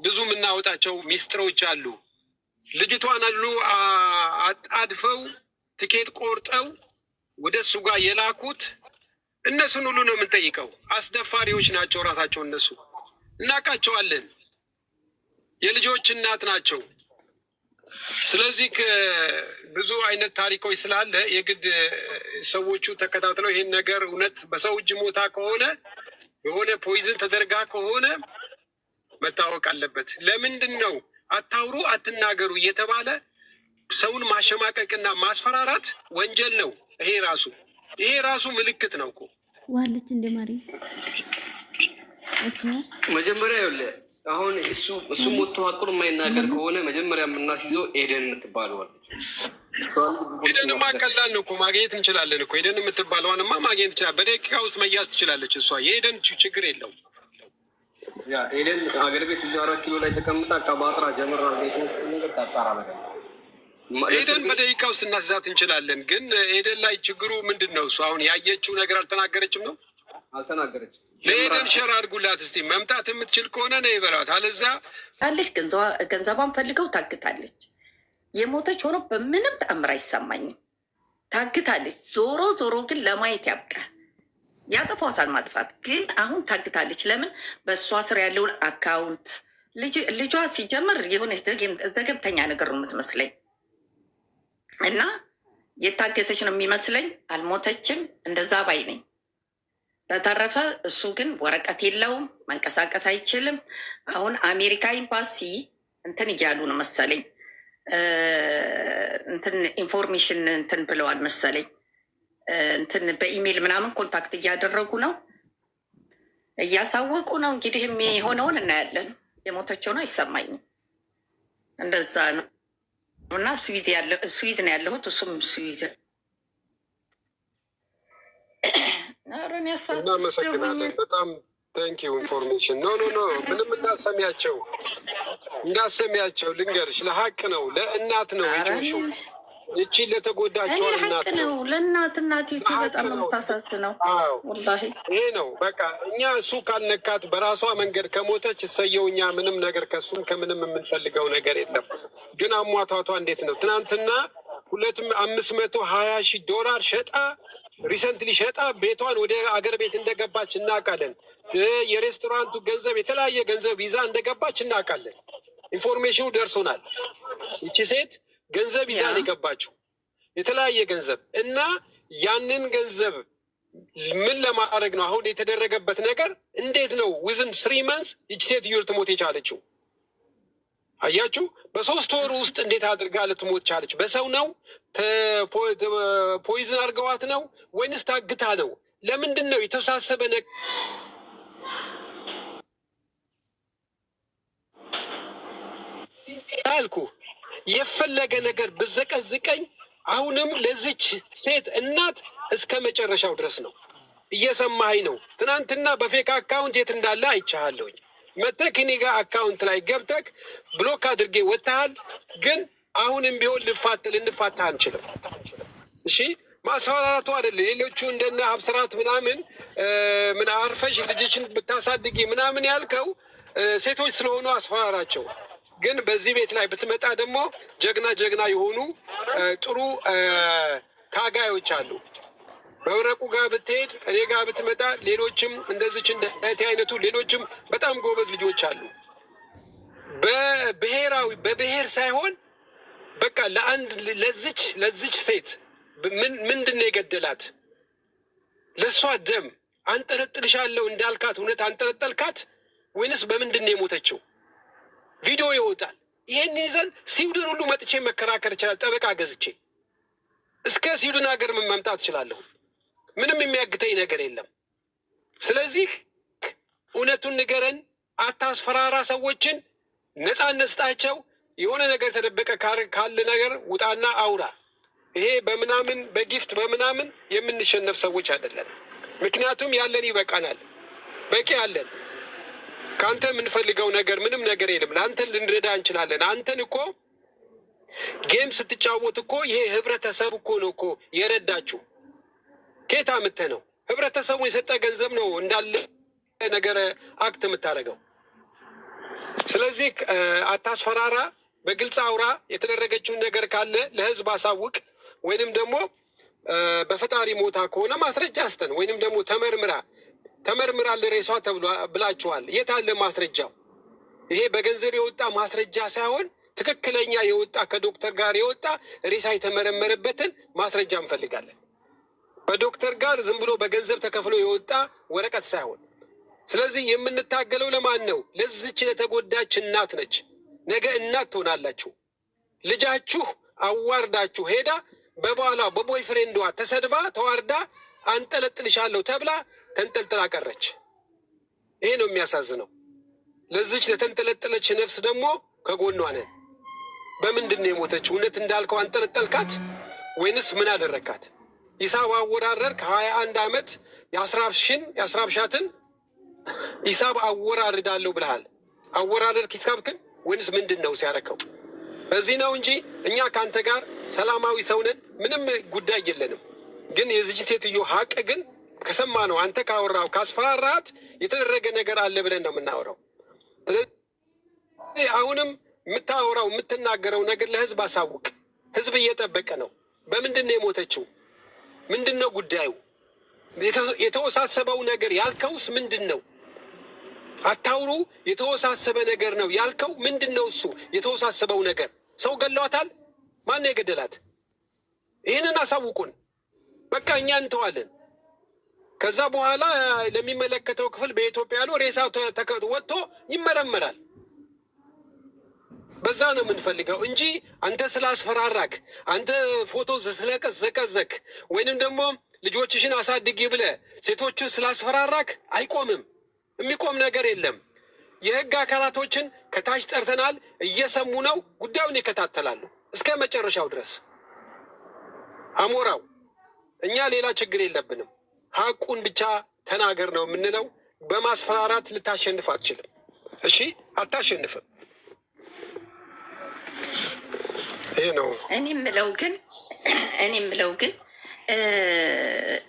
ብዙ የምናወጣቸው ሚስጥሮች አሉ። ልጅቷን አሉ አጣድፈው ትኬት ቆርጠው ወደ እሱ ጋር የላኩት እነሱን ሁሉ ነው የምንጠይቀው። አስደፋሪዎች ናቸው ራሳቸው እነሱ፣ እናውቃቸዋለን። የልጆች እናት ናቸው። ስለዚህ ብዙ አይነት ታሪኮች ስላለ የግድ ሰዎቹ ተከታትለው ይሄን ነገር እውነት በሰው እጅ ሞታ ከሆነ የሆነ ፖይዝን ተደርጋ ከሆነ መታወቅ አለበት። ለምንድን ነው አታውሩ አትናገሩ እየተባለ ሰውን ማሸማቀቅና ማስፈራራት ወንጀል ነው። ይሄ ራሱ ምልክት ነው እኮ ዋለች እንደማሪ መጀመሪያ ይኸውልህ አሁን እሱ ሞቶ ሀቁን የማይናገር ከሆነ መጀመሪያ የምናስይዘው ኤደን የምትባለዋለች። ኤደንማ ቀላል ነው እኮ ማግኘት እንችላለን እኮ። ኤደን የምትባለዋንማ ማግኘት እንችላለን። በደቂቃ ውስጥ መያዝ ትችላለች እሷ። የኤደን ችግር የለውም። ያ ኤደን አገር ቤት 4 ኪሎ ላይ ተቀምጣ ቀባጥራ ጀምራ ቤቶቹ ነገር ታጣራ ነገር ኤደን በደቂቃ ውስጥ እናስይዛት እንችላለን። ግን ኤደን ላይ ችግሩ ምንድን ነው? እሱ አሁን ያየችው ነገር አልተናገረችም ነው? አልተናገረችም። ለኤደን ሸር አድርጉላት እስቲ። መምጣት የምትችል ከሆነ ነው ይበላት። አለዛ አለች ገንዘቧን ፈልገው ታግታለች። የሞተች ሆኖ በምንም ተአምር አይሰማኝም። ታግታለች። ዞሮ ዞሮ ግን ለማየት ያብቃል። ያጠፋታል ማጥፋት ግን አሁን ታግታለች። ለምን? በእሷ ስር ያለውን አካውንት ልጇ ሲጀምር የሆነች ዘገብተኛ ነገር ነው የምትመስለኝ እና የታገተች ነው የሚመስለኝ። አልሞተችም። እንደዛ ባይ ነኝ። በተረፈ እሱ ግን ወረቀት የለውም፣ መንቀሳቀስ አይችልም። አሁን አሜሪካ ኤምባሲ እንትን እያሉ ነው መሰለኝ እንትን ኢንፎርሜሽን እንትን ብለዋል መሰለኝ እንትን በኢሜይል ምናምን ኮንታክት እያደረጉ ነው፣ እያሳወቁ ነው። እንግዲህ የሚሆነውን እናያለን። የሞተችው ነው አይሰማኝም። እንደዛ ነው እና ስዊዝ ነው ያለሁት፣ እሱም ስዊዝ። እናመሰግናለን በጣም ቴንኪዩ ኢንፎርሜሽን። ኖ ምንም እንዳሰሚያቸው ልንገርሽ፣ ለሀቅ ነው ለእናት ነው የጮሽው። እቺ ለተጎዳቸው እናት ነው እናቲቱ በጣም የምታሳዝነው ወላሂ። ይሄ ነው በቃ። እኛ እሱ ካልነካት በራሷ መንገድ ከሞተች እሰየው። እኛ ምንም ነገር ከሱም ከምንም የምንፈልገው ነገር የለም። ግን አሟቷቷ እንዴት ነው? ትናንትና $520,000 ሸጣ ሪሰንትሊ ሸጣ ቤቷን ወደ አገር ቤት እንደገባች እናውቃለን። የሬስቶራንቱ ገንዘብ የተለያየ ገንዘብ ይዛ እንደገባች እናውቃለን። ኢንፎርሜሽኑ ደርሶናል። ይቺ ሴት ገንዘብ ይዛ ነው የገባችው፣ የተለያየ ገንዘብ እና ያንን ገንዘብ ምን ለማድረግ ነው አሁን የተደረገበት ነገር? እንዴት ነው ዊዝን 3 months ይቺ ሴትዮ ልትሞት የቻለችው? አያችሁ፣ በ3 ወር ውስጥ እንዴት አድርጋ ልትሞት ቻለች? በሰው ነው ፖይዝን አድርገዋት ነው ወይንስ ታግታ ነው? ለምንድን ነው የተወሳሰበ ነገር አልኩ። የፈለገ ነገር ብዘቀዝቀኝ አሁንም ለዚች ሴት እናት እስከ መጨረሻው ድረስ ነው። እየሰማኸኝ ነው? ትናንትና በፌክ አካውንት የት እንዳለ አይቻለሁኝ። መተክ እኔ ጋር አካውንት ላይ ገብተክ ብሎክ አድርጌ ወጥተሃል። ግን አሁንም ቢሆን ልንፋታ አንችልም። እሺ ማስፈራራቱ አይደለ። ሌሎቹ እንደነ ሀብስራት ምናምን ምን አርፈሽ ልጅችን ብታሳድጊ ምናምን ያልከው ሴቶች ስለሆኑ አስፈራራቸው። ግን በዚህ ቤት ላይ ብትመጣ ደግሞ ጀግና የሆኑ ጥሩ ታጋዮች አሉ። በብረቁ ጋር ብትሄድ፣ እኔ ጋር ብትመጣ፣ ሌሎችም እንደዚች እንደ እህቴ አይነቱ ሌሎችም በጣም ጎበዝ ልጆች አሉ። በብሔር ሳይሆን በቃ ለዚች ሴት ምንድን ነው የገደላት? ለእሷ ደም አንጠለጥልሻለሁ እንዳልካት እውነት አንጠለጠልካት ወይንስ በምንድን ነው የሞተችው? ቪዲዮ ይወጣል። ይሄን ይዘን ስዊድን ሁሉ መጥቼ መከራከር ይችላል። ጠበቃ ገዝቼ እስከ ስዊድን ሀገር ምን መምጣት እችላለሁ። ምንም የሚያግተኝ ነገር የለም። ስለዚህ እውነቱን ንገረን፣ አታስፈራራ። ሰዎችን ነፃነት ስጣቸው። የሆነ ነገር ተደበቀ ካለ ነገር ውጣና አውራ። ይሄ በምናምን በጊፍት በምናምን የምንሸነፍ ሰዎች አይደለም። ምክንያቱም ያለን ይበቃናል፣ በቂ አለን። ከአንተ የምንፈልገው ነገር ምንም ነገር የለም። ለአንተን ልንረዳ እንችላለን። አንተን እኮ ጌም ስትጫወት እኮ ይሄ ህብረተሰብ እኮ ነው እኮ የረዳችሁ። ከየት አምጥተህ ነው? ህብረተሰቡ የሰጠ ገንዘብ ነው እንዳለ ነገር አክት የምታደርገው። ስለዚህ አታስፈራራ፣ በግልጽ አውራ። የተደረገችውን ነገር ካለ ለህዝብ አሳውቅ። ወይንም ደግሞ በፈጣሪ ሞታ ከሆነ ማስረጃ አስተን፣ ወይንም ደግሞ ተመርምራ ለሬሷ ተብሎ ብላችኋል። የት አለ ማስረጃው? ይሄ በገንዘብ የወጣ ማስረጃ ሳይሆን ትክክለኛ የወጣ ከዶክተር ጋር የወጣ ሬሳ የተመረመረበትን ማስረጃ እንፈልጋለን። በዶክተር ጋር ዝም ብሎ በገንዘብ ተከፍሎ የወጣ ወረቀት ሳይሆን። ስለዚህ የምንታገለው ለማን ነው? ለዚች ለተጎዳች እናት ነች። ነገ እናት ትሆናላችሁ። ልጃችሁ አዋርዳችሁ ሄዳ በባሏ በቦይፍሬንዷ ተሰድባ ተዋርዳ አንጠለጥልሻለሁ ተብላ ተንጠልጥላ ቀረች። ይሄ ነው የሚያሳዝነው። ለዚች ለተንጠለጠለች ነፍስ ደግሞ ከጎኗ ነን። በምንድን ነው የሞተች? እውነት እንዳልከው አንጠለጠልካት ወይንስ ምን አደረግካት? ሂሳብ አወራረድክ። 21 ዓመት የአስራብሻትን ሂሳብ አወራርዳለሁ ብለሃል። አወራረድክ ሂሳብክን ወይንስ ምንድን ነው ሲያረከው? በዚህ ነው እንጂ እኛ ከአንተ ጋር ሰላማዊ ሰውነን ምንም ጉዳይ የለንም። ግን የዚች ሴትዮ ሀቅ ግን ከሰማ ነው አንተ ካወራው ካስፈራራት የተደረገ ነገር አለ ብለን ነው የምናወራው። ስለዚህ አሁንም የምታወራው የምትናገረው ነገር ለህዝብ አሳውቅ። ህዝብ እየጠበቀ ነው። በምንድን ነው የሞተችው? ምንድን ነው ጉዳዩ? የተወሳሰበው ነገር ያልከውስ ምንድን ነው? አታውሩ። የተወሳሰበ ነገር ነው ያልከው ምንድን ነው? እሱ የተወሳሰበው ነገር ሰው ገለዋታል? ማን የገደላት? ይህንን አሳውቁን። በቃ እኛ እንተዋለን። ከዛ በኋላ ለሚመለከተው ክፍል በኢትዮጵያ ያለው ሬሳው ወጥቶ ይመረመራል። በዛ ነው የምንፈልገው እንጂ አንተ ስላስፈራራክ፣ አንተ ፎቶ ስለቀዘቀዘክ ወይንም ደግሞ ልጆችሽን አሳድጊ ብለ ሴቶችን ስላስፈራራክ አይቆምም። የሚቆም ነገር የለም። የህግ አካላቶችን ከታች ጠርተናል፣ እየሰሙ ነው፣ ጉዳዩን ይከታተላሉ እስከ መጨረሻው ድረስ። አሞራው እኛ ሌላ ችግር የለብንም። ሀቁን ብቻ ተናገር ነው የምንለው። በማስፈራራት ልታሸንፍ አትችልም። እሺ፣ አታሸንፍም። ይህ ነው እኔ የምለው ግን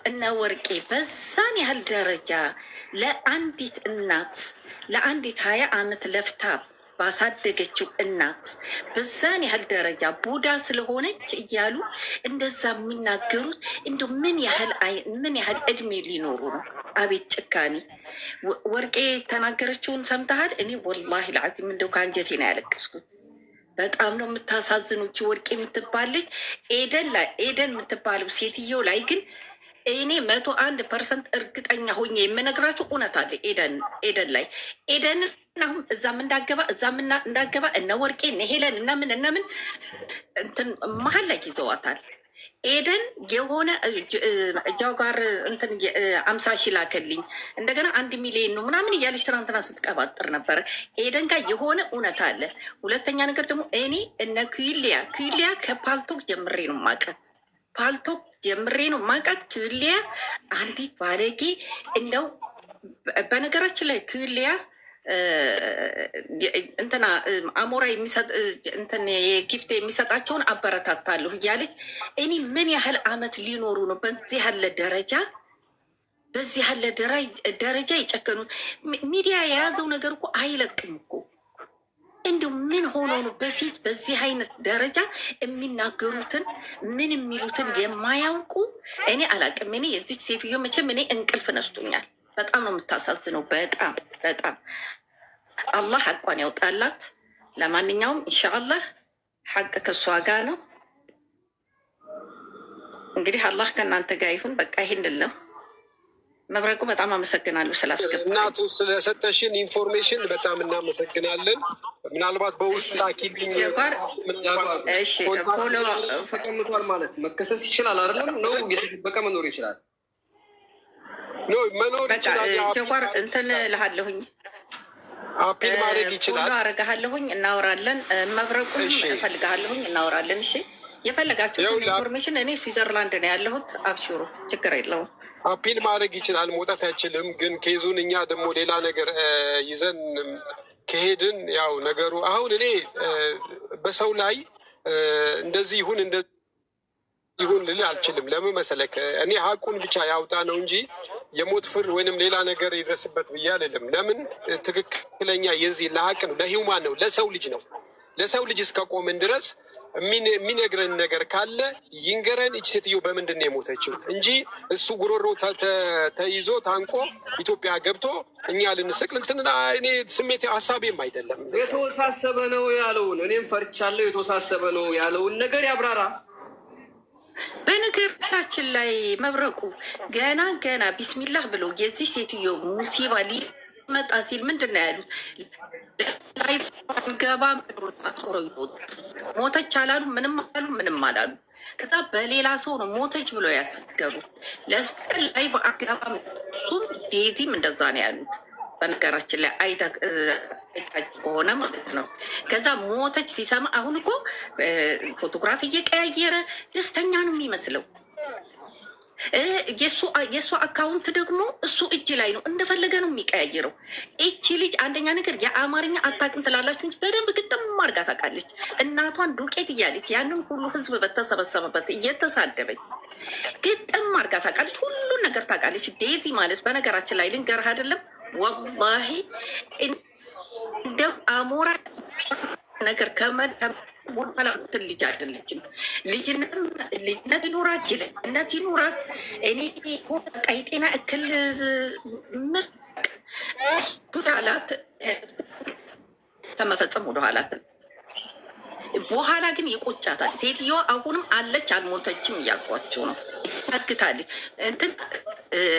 እነ ወርቄ በዛን ያህል ደረጃ ለአንዲት እናት ለአንዲት 20 ዓመት ለፍታ ባሳደገችው እናት በዛን ያህል ደረጃ ቡዳ ስለሆነች እያሉ እንደዛ የሚናገሩት እንደው ምን ያህል እድሜ ሊኖሩ ነው? አቤት ጭካኔ! ወርቄ ተናገረችውን ሰምተሃል? እኔ ወላሂ ልዓዚም እንደው ከአንጀቴ ነው ያለቀስኩት። በጣም ነው የምታሳዝኑች። ወርቄ የምትባልች ኤደን የምትባለው ሴትዮ ላይ ግን እኔ 101% እርግጠኛ ሆኜ የምነግራችሁ እውነት አለ። ኤደን ላይ ኤደንን አሁን እዛም እንዳገባ እነ ወርቄ እነ ሄለን እነምን እንትን መሀል ላይ ይዘዋታል። ኤደን የሆነ ጃጓር እንትን 50 ሺህ ላከልኝ እንደገና 1 ሚሊዮን ነው ምናምን እያለች ትናንትና ስትቀባጥር ነበረ። ኤደን ጋር የሆነ እውነት አለ። ሁለተኛ ነገር ደግሞ እኔ እነ ኩይሊያ ከፓልቶክ ጀምሬ ነው ማቀት ኩይሊያ አንዲት ባለጌ። እንደው በነገራችን ላይ ኩይሊያ እንትና አሞራ የሚሰጥ እንትን የጊፍት የሚሰጣቸውን አበረታታለሁ እያለች እኔ ምን ያህል አመት ሊኖሩ ነው በዚህ ያለ ደረጃ የጨከኑት? ሚዲያ የያዘው ነገር እኮ አይለቅም እኮ። እንዲሁ ምን ሆኖ ነው በሴት በዚህ አይነት ደረጃ የሚናገሩትን ምን የሚሉትን የማያውቁ? እኔ አላቅም። እኔ የዚች ሴትዮ መቼም እኔ እንቅልፍ ነስቶኛል። በጣም ነው የምታሳዝነው። በጣም አላህ ሐቋን ያውጣላት። ለማንኛውም ኢንሻአላህ ሐቅ ከሷ ጋር ነው። እንግዲህ አላህ ከእናንተ ጋር ይሁን። በቃ ይሄን ነው። መብረቁ በጣም አመሰግናለሁ ስላስገባ እናቱ ስለሰጠሽን ኢንፎርሜሽን በጣም እናመሰግናለን። ምናልባት በውስጥ ላኪልኝ። ተቀምጧል ማለት መከሰስ ይችላል አይደለም? ነው የተደበቀ መኖር ይችላል መኖር ይችላል። ጀጓር እንትን ልሃለሁኝ አፒል ማድረግ ይችላል። አረጋሃለሁኝ፣ እናወራለን። መብረቁን እፈልግሃለሁኝ፣ እናወራለን። እሺ፣ የፈለጋችሁትን ኢንፎርሜሽን እኔ ስዊዘርላንድ ነው ያለሁት። አብሽሩ፣ ችግር የለውም። አፒል ማድረግ ይችላል፣ መውጣት አይችልም። ግን ኬዙን እኛ ደግሞ ሌላ ነገር ይዘን ከሄድን ያው ነገሩ አሁን እኔ በሰው ላይ እንደዚህ ይሁን ልል አልችልም። ለምን መሰለክ? እኔ ሀቁን ብቻ ያውጣ ነው እንጂ የሞት ፍርድ ወይንም ሌላ ነገር ይደርስበት ብዬ አይደለም። ለምን ትክክለኛ የዚህ ለሀቅ ነው፣ ለሂውማን ነው፣ ለሰው ልጅ ነው። ለሰው ልጅ እስከቆምን ድረስ የሚነግረን ነገር ካለ ይንገረን። እች ሴትዮ በምንድን ነው የሞተችው እንጂ እሱ ጉሮሮ ተይዞ ታንቆ ኢትዮጵያ ገብቶ እኛ ልንስቅ ልንትና እኔ ስሜት ሀሳቤም አይደለም። የተወሳሰበ ነው ያለውን እኔም ፈርቻለሁ። የተወሳሰበ ነው ያለውን ነገር ያብራራ። በነገራችን ላይ መብረቁ ገና ቢስሚላህ ብሎ የዚህ ሴትዮ ሙሲባ ሊመጣ ሲል ምንድን ነው ያሉት? ላይ ገባ አቆሮ ይወጡ ሞተች አላሉ፣ ምንም አላሉ። ከዛ በሌላ ሰው ነው ሞተች ብሎ ያስገሩ ለሱ ላይ በአገባ እሱም ዴዚም እንደዛ ነው ያሉት። በነገራችን ላይ አይታች ከሆነ ማለት ነው። ከዛ ሞተች ሲሰማ አሁን እኮ ፎቶግራፍ እየቀያየረ ደስተኛ ነው የሚመስለው። የእሱ አካውንት ደግሞ እሱ እጅ ላይ ነው፣ እንደፈለገ ነው የሚቀያየረው። እቺ ልጅ አንደኛ ነገር የአማርኛ አታውቅም ትላላችሁ፣ በደንብ ግጥም አድርጋ ታውቃለች። እናቷን ዱቄት እያለች ያንን ሁሉ ህዝብ በተሰበሰበበት እየተሳደበች ግጥም አድርጋ ታውቃለች። ሁሉን ነገር ታውቃለች። ዴዚ ማለት በነገራችን ላይ ልንገርህ አይደለም ወላሂ እንደው አሞራ ነገር ከመዳሞራትን ልጅ አይደለችም። ልጅነት ይኖራት ልጅነት ይኖራት። እኔ ቀይጤና እክል ላላት ከመፈጸም ወደ ኋላት በኋላ ግን ይቆጫታል። ሴትዮዋ አሁንም አለች አልሞተችም እያልኳቸው ነው። ታግታለች። እንትን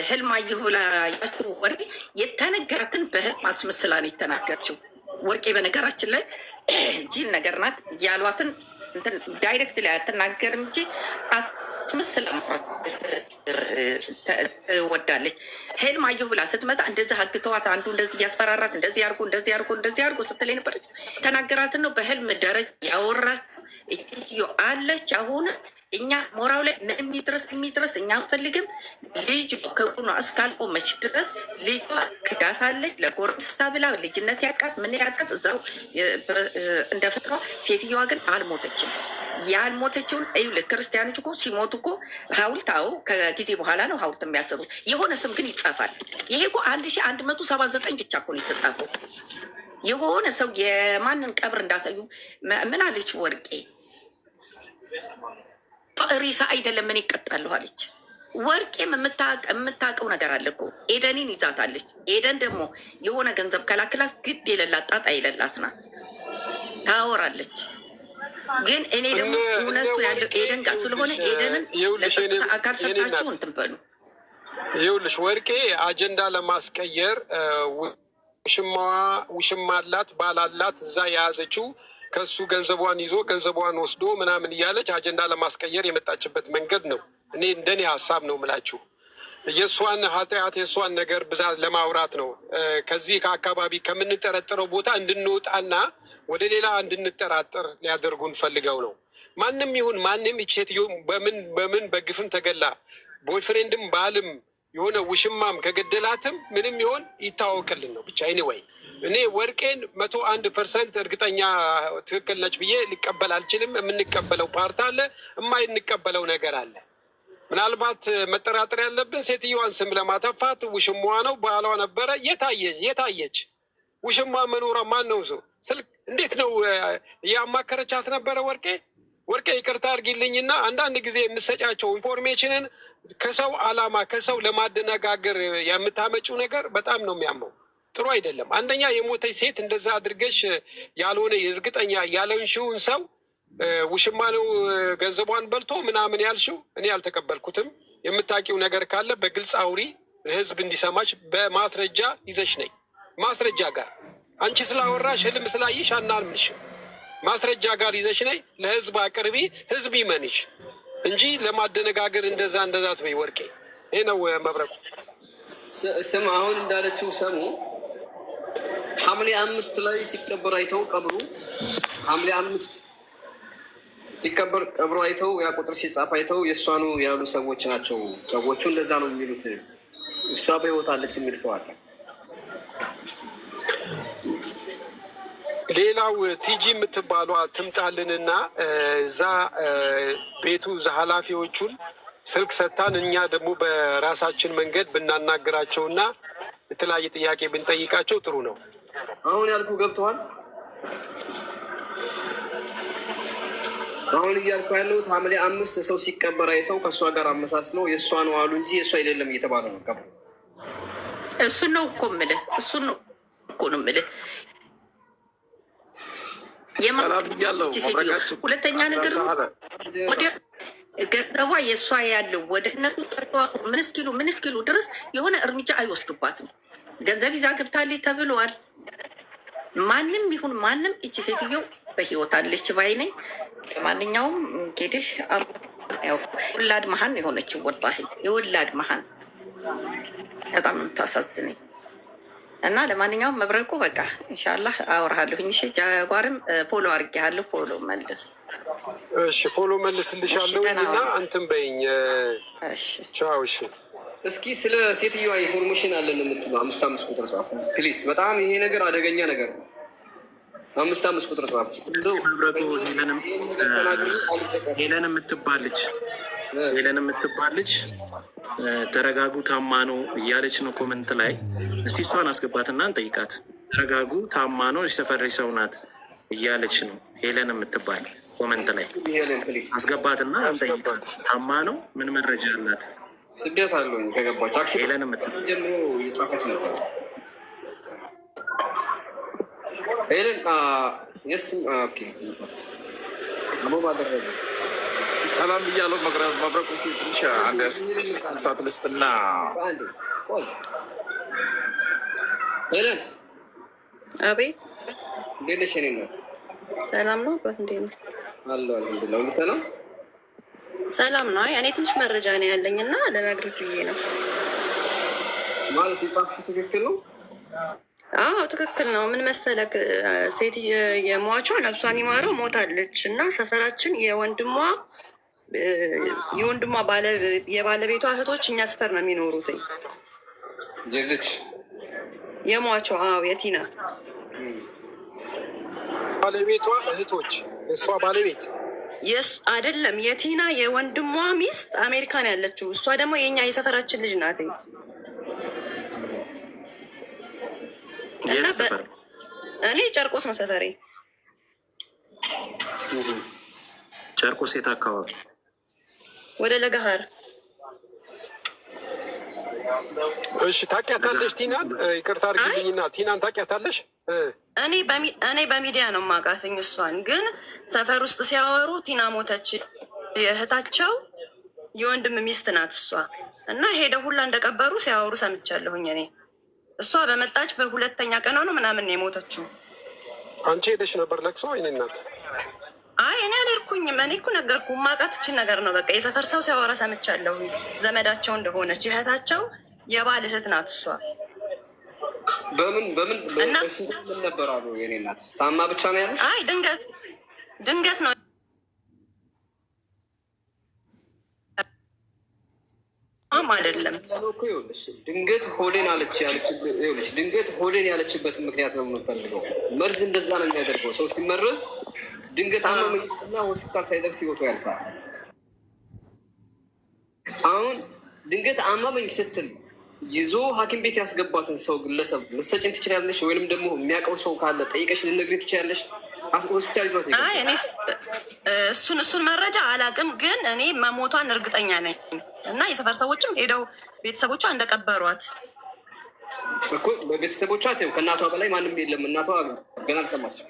ህልም አየሁ ብላ ያችው ወሬ የተነገራትን በህልም አስመስላ ነው የተናገረችው። ወርቄ በነገራችን ላይ ጂል ነገር ናት ያሏትን እንትን ዳይሬክት ላይ አትናገርም እንጂ አስመስላ ትወዳለች። ህልም አየሁ ብላ ስትመጣ እንደዚህ አግተዋት አንዱ እንደዚህ እያስፈራራት እንደዚህ ያርጎ ስትለኝ ነበረች። ተናገራትን ነው በህልም ደረጃ ያወራች ኢትዮ አለች። አሁን እኛ ሞራው ላይ ምንም የሚድረስ እኛ አንፈልግም። ልጅ ከጎኗ እስካልቆመች ድረስ ልጇ ክዳታለች። ለጎረምሳ ብላ ልጅነት ያቃት ምን ያቃት እዛው እንደ ፍጥሯ። ሴትዮዋ ግን አልሞተችም። ያልሞተችውን እዩ። ለክርስቲያኖች እኮ ሲሞቱ እኮ ሐውልት ከጊዜ በኋላ ነው ሐውልት የሚያሰሩት። የሆነ ስም ግን ይጻፋል። ይሄ እኮ 1179 ብቻ እኮ ነው የተጻፈው። የሆነ ሰው የማንን ቀብር እንዳሳዩ ምን አለች ወርቄ? ሬሳ አይደለም ምን ይቀጣለሁ አለች። ወርቄም የምታውቀው ነገር አለ እኮ ኤደንን ይዛታለች። ኤደን ደግሞ የሆነ ገንዘብ ከላክላት ግድ የሌላት ጣጣ የሌላት ናት፣ ታወራለች። ግን እኔ ደግሞ እውነቱ ያለው ኤደን ጋር ስለሆነ ኤደንን ለጸጥታ አካል ሰጣችሁ እንትን በሉ። ይኸውልሽ ወርቄ አጀንዳ ለማስቀየር ውሽማ አላት ባላላት እዛ የያዘችው ከሱ ገንዘቧን ይዞ ገንዘቧን ወስዶ ምናምን እያለች አጀንዳ ለማስቀየር የመጣችበት መንገድ ነው። እኔ እንደኔ ሀሳብ ነው ምላችሁ። የእሷን ኃጢአት የእሷን ነገር ብዛት ለማውራት ነው። ከዚህ ከአካባቢ ከምንጠረጠረው ቦታ እንድንወጣና ወደ ሌላ እንድንጠራጠር ሊያደርጉን ፈልገው ነው። ማንም ይሁን ማንም ይህች ሴትዮ በምን በግፍም ተገላ ቦይፍሬንድም ባልም የሆነ ውሽማም ከገደላትም ምንም ይሆን ይታወቅልን ነው ብቻ። ኤኒዌይ እኔ ወርቄን 101% እርግጠኛ ትክክል ነች ብዬ ሊቀበል አልችልም። የምንቀበለው ፓርት አለ፣ የማይንቀበለው ነገር አለ። ምናልባት መጠራጠር ያለብን ሴትዮዋን ስም ለማተፋት ውሽሟ ነው ባሏ ነበረ የታየች ውሽሟ መኖሯ ማን ነው ሰው ስልክ እንዴት ነው እያማከረቻት ነበረ? ወርቄ ይቅርታ አድርጊልኝና አንዳንድ ጊዜ የምሰጫቸው ኢንፎርሜሽንን ከሰው አላማ ከሰው ለማደነጋገር የምታመጪው ነገር በጣም ነው የሚያመው። ጥሩ አይደለም። አንደኛ የሞተች ሴት እንደዛ አድርገሽ ያልሆነ እርግጠኛ ያለንሽውን ሰው ውሽማ ነው ገንዘቧን በልቶ ምናምን ያልሽው እኔ አልተቀበልኩትም። የምታውቂው ነገር ካለ በግልጽ አውሪ፣ ህዝብ እንዲሰማች በማስረጃ ይዘሽ ነኝ። ማስረጃ ጋር አንቺ ስላወራሽ ህልም ስላይሽ አናምንሽም። ማስረጃ ጋር ይዘሽ ነኝ፣ ለህዝብ አቅርቢ፣ ህዝብ ይመንሽ እንጂ ለማደነጋገር እንደዛ ትበይ ወርቄ። ይህ ነው መብረቁ። ስም አሁን እንዳለችው ሰሙ ሐምሌ 5 ላይ ሲቀበር አይተው ቀብሩ ሐምሌ 5 ሲቀበር ቀብሩ አይተው ያ ቁጥር ሲጻፍ አይተው የእሷኑ ያሉ ሰዎች ናቸው። ሰዎቹ እንደዛ ነው የሚሉት። እሷ በህይወት አለች የሚል ሰው አለ። ሌላው ቲጂ የምትባሏ ትምጣልንና እዛ ቤቱ ኃላፊዎቹን ስልክ ሰጥታን እኛ ደግሞ በራሳችን መንገድ ብናናገራቸውና የተለያየ ጥያቄ ብንጠይቃቸው ጥሩ ነው። አሁን ያልኩ ገብተዋል። አሁን እያልኩ ያለሁት ሐምሌ 5 ሰው ሲቀበር አይተው ከእሷ ጋር አመሳስለው የእሷ ነው አሉ እንጂ የእሷ አይደለም እየተባለ ነው። እሱን ነው እኮ የምልህ፣ እሱን ነው እኮ ነው የምልህ። ሁለተኛ ነገር ወደ ገንዘቧ የእሷ ያለው ወደ እነሱ ምን እስኪሉ ድረስ የሆነ እርምጃ አይወስዱባትም። ገንዘብ ይዛ ገብታለች ተብለዋል። ማንም ይሁን ማንም እቺ ሴትዮ በህይወት አለች ባይ ነኝ። ለማንኛውም እንግዲህ ወላድ መሀን የሆነችው ወላሂ የወላድ መሀን በጣም የምታሳዝነኝ እና ለማንኛውም መብረቁ በቃ ኢንሻላህ አወራሃለሁኝ። እሺ ጃጓርም ፎሎ አድርጌሃለሁ። ፎሎ መልስ። እሺ ፎሎ መልስልሻለሁ እና እንትን በይኝ። ቻው። እሺ እስኪ ስለ ሴትዮዋ ኢንፎርሜሽን አለን የምትለው 5 ቁጥር ጻፉ ፕሊስ። በጣም ይሄ ነገር አደገኛ ነገር ነው። 5 ቁጥር ጻፉ። ሄለን የምትባል ልጅ ተረጋጉ ታማ ነው እያለች ነው ኮመንት ላይ። እስቲ እሷን አስገባትና እንጠይቃት። ተረጋጉ ታማ ነው የሰፈሬ ሰው ናት እያለች ነው ሄለን የምትባል ኮመንት ላይ አስገባትና እንጠይቃት። ታማ ነው ምን መረጃ አላት? ስደት አለው ከገባች ሄለን የምትባል ጀምሮ እየጻፈች ነበር። ሄለን የስም ኦኬ አቦ ባደረገ ሰላም ብያለሁ። መብረቁ ትንሽ አንድ ሰዓት ልስጥና ሄለን። አቤት። እንዴት ነሽ? የእኔ እናት ሰላም ነው? እንዴት ነው? አለሁ አልሐምዱሊላህ። ሁሉ ሰላም ሰላም ነው። እኔ ትንሽ መረጃ ነው ያለኝ እና ልነግርህ ብዬ ነው። ማለት የጻፍሽው ትክክል ነው? አዎ ትክክል ነው። ምን መሰለክ ሴት የሟቿ ነፍሷን ይማረው ሞታለች እና ሰፈራችን የወንድሟ የባለቤቷ እህቶች እኛ ሰፈር ነው የሚኖሩት። የዚች የሟቿ የቲና ባለቤቷ እህቶች እሷ ባለቤት አይደለም። የቲና የወንድሟ ሚስት አሜሪካን ያለችው እሷ ደግሞ የኛ የሰፈራችን ልጅ ናት። እኔ ጨርቆስ ነው ሰፈሬ። ጨርቆስ የት አካባቢ? ወደ ለገሃር። እሺ ታውቂያታለሽ ቲናን? ይቅርታ አድርጊልኝና ቲናን ታውቂያታለሽ? እኔ በሚዲያ ነው የማውቃትኝ። እሷን ግን ሰፈር ውስጥ ሲያወሩ ቲና ሞተች፣ የእህታቸው የወንድም ሚስት ናት እሷ እና ሄደው ሁላ እንደቀበሩ ሲያወሩ ሰምቻለሁኝ እኔ። እሷ በመጣች በሁለተኛ ቀኗ ነው ምናምን የሞተችው። አንቺ ሄደሽ ነበር ለቅሶ? ወይኔ እናት። አይ እኔ አልሄድኩኝም። እኔ እኮ ነገርኩ ማውቃት እችን ነገር ነው በቃ። የሰፈር ሰው ሲያወራ ሰምቻለሁ ዘመዳቸው እንደሆነች። የእህታቸው የባል እህት ናት እሷ። በምን ነበር አሉ? የኔ እናት ታማ ብቻ ነው ያለሽ? አይ ድንገት ነው አይደለም። ድንገት ሆዴን ድንገት ሆዴን ያለችበትን ምክንያት ነው የምንፈልገው። መርዝ እንደዛ ነው የሚያደርገው። ሰው ሲመረዝ ድንገት አመመኝና ሆስፒታል ሳይደርስ ህይወቱ ያልፋል። አሁን ድንገት አመመኝ ስትል ይዞ ሐኪም ቤት ያስገባትን ሰው ግለሰብ ልትሰጪን ትችላለሽ? ወይንም ደግሞ የሚያውቀው ሰው ካለ ጠይቀሽ ልትነግሪኝ ትችላለሽ? ሆስፒታል ይዟት እሱን መረጃ አላውቅም፣ ግን እኔ መሞቷን እርግጠኛ ነኝ እና የሰፈር ሰዎችም ሄደው ቤተሰቦቿ እንደቀበሯት እኮ። ቤተሰቦቿ ከእናቷ በላይ ማንም የለም። እናቷ ገና አልሰማችም።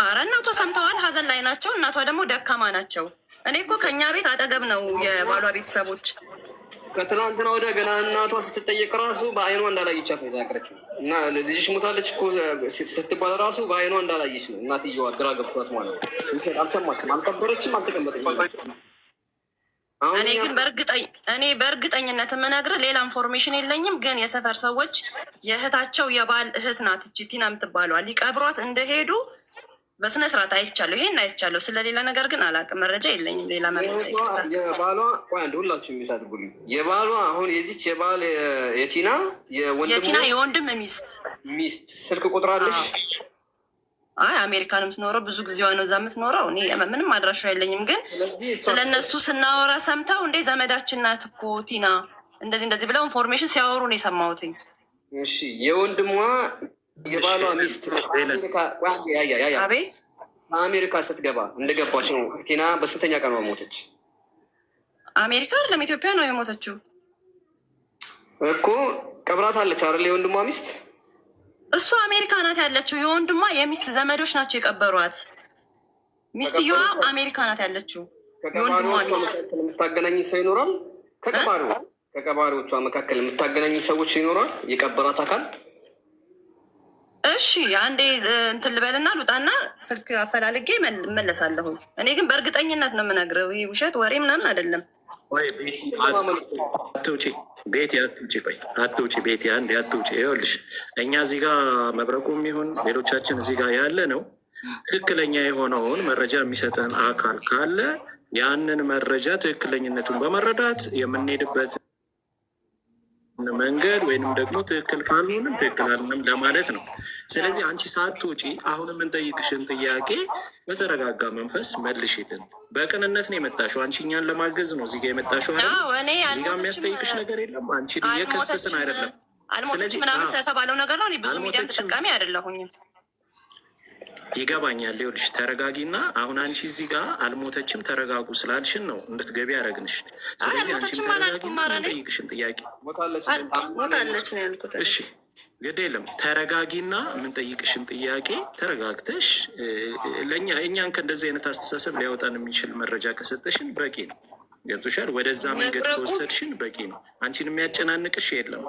አረ እናቷ ሰምተዋል፣ ሀዘን ላይ ናቸው። እናቷ ደግሞ ደካማ ናቸው። እኔ እኮ ከእኛ ቤት አጠገብ ነው የባሏ ቤተሰቦች። ከትናንትና ወደ ገና እናቷ ስትጠየቅ ራሱ በአይኗ እንዳላየቻት ነው የተናገረችው። እና ልጅሽ ሞታለች እኮ ስትባል ራሱ በአይኗ እንዳላየች ነው እናትየዋ። ግራ ገብቷት ማለት ነው። አልሰማችም፣ አልቀበረችም፣ አልተቀመጠችም። እኔ በእርግጠኝነት የምነግርህ ሌላ ኢንፎርሜሽን የለኝም፣ ግን የሰፈር ሰዎች የእህታቸው የባል እህት ናት እቺ ቲና የምትባለዋ ሊቀብሯት እንደሄዱ በስነ ስርዓት አይቻለሁ። ይሄን አይቻለሁ። ስለሌላ ነገር ግን አላውቅም፣ መረጃ የለኝም። ሌላ መረጃ የባሏ አንድ ሁላችሁ የሚሳትጉልኝ የባሏ አሁን የዚች የባል የቲና የወንድም ሚስት ስልክ ቁጥር አለሽ? አይ አሜሪካን የምትኖረው ብዙ ጊዜዋ ነው እዛ የምትኖረው። እኔ ምንም አድራሻ የለኝም፣ ግን ስለነሱ ስናወራ ሰምተው እንዴ ዘመዳችን ናት እኮ ቲና እንደዚህ ብለው ኢንፎርሜሽን ሲያወሩ ነው የሰማሁትኝ። እሺ የወንድሟ የባሏ ሚስት አቤት አሜሪካ ስትገባ እንደገባች ነው ቲና በስንተኛ ቀኗ ሞተች? አሜሪካ አይደለም ኢትዮጵያ ነው የሞተችው እኮ። ቀብራት አለች አይደል? የወንድሟ ሚስት እሷ አሜሪካ ናት ያለችው። የወንድሟ የሚስት ዘመዶች ናቸው የቀበሯት። ሚስትየዋ አሜሪካ ናት ያለችው። የወንድሟ ሚስት የምታገናኝ ሰው ይኖራል? ከቀባሪዎቿ መካከል የምታገናኝ ሰዎች ይኖራል? የቀበራት አካል? እሺ አንዴ እንትን ልበልና ልውጣና ስልክ አፈላልጌ እመለሳለሁ። እኔ ግን በእርግጠኝነት ነው የምነግረው፣ ይህ ውሸት ወሬ ምናምን አይደለም። አትውጪ ቤቴ፣ አትውጪ፣ ቆይ አትውጪ ቤቴ፣ አንዴ አትውጪ። ይኸውልሽ እኛ እዚህ ጋር መብረቁም ይሁን ሌሎቻችን እዚህ ጋር ያለ ነው ትክክለኛ የሆነውን መረጃ የሚሰጠን አካል ካለ ያንን መረጃ ትክክለኝነቱን በመረዳት የምንሄድበት መንገድ ወይንም ደግሞ ትክክል ካልሆንም ትክክል አልሆንም ለማለት ነው። ስለዚህ አንቺ ሳትውጪ አሁን የምንጠይቅሽን ጥያቄ በተረጋጋ መንፈስ መልሽልን። በቅንነት ነው የመጣሽው። አንቺ እኛን ለማገዝ ነው እዚህ ጋ የመጣሽው። እዚህ ጋ የሚያስጠይቅሽ ነገር የለም። አንቺ እየከሰስን አይደለም። አልሞተችም ምናምን ስለተባለው ነገር ነው። ብዙ ሚዲያ ተጠቃሚ አይደለሁኝም። ይገባኛል። ይኸውልሽ ተረጋጊና፣ አሁን አንቺ እዚህ ጋር አልሞተችም ተረጋጉ ስላልሽን ነው እንድትገቢ ያደረግንሽ። ስለዚህ አንቺም ተረጋጊና የምንጠይቅሽን ጥያቄ ሞታለች ነው ያልኩት። እሺ ግድ የለም ተረጋጊና የምንጠይቅሽን ጥያቄ ተረጋግተሽ ለእኛ እኛን ከእንደዚህ አይነት አስተሳሰብ ሊያወጣን የሚችል መረጃ ከሰጠሽን በቂ ነው። ገብቶሻል? ወደዛ መንገድ ከወሰድሽን በቂ ነው። አንቺን የሚያጨናንቅሽ የለም።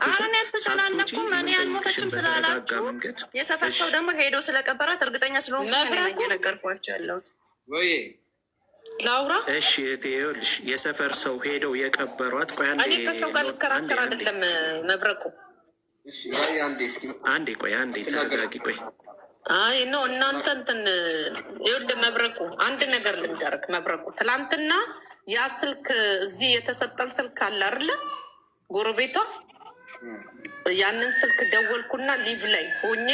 አሁን ያልተጨናነኩም እኔ አልሞተችም ስላላችሁ የሰፈር ሰው ደግሞ ሄዶ ስለቀበራት እርግጠኛ ስለሆንኩ እየነገርኳቸው ያለሁት ወይ ላውራ። እሺ ይኸውልሽ የሰፈር ሰው ሄደው የቀበሯት። ቆይ እኔ ከሰው ጋር ልከራከር አይደለም መብረቁ። አንዴ ቆይ አንዴ ተረጋጊ። ቆይ አይ ኖ እናንተ እንትን ይኸውልህ መብረቁ አንድ ነገር ልንገርክ መብረቁ። ትላንትና ያ ስልክ እዚህ የተሰጠን ስልክ አለ አይደለ ጎረቤቷ፣ ያንን ስልክ ደወልኩና ሊቭ ላይ ሆኜ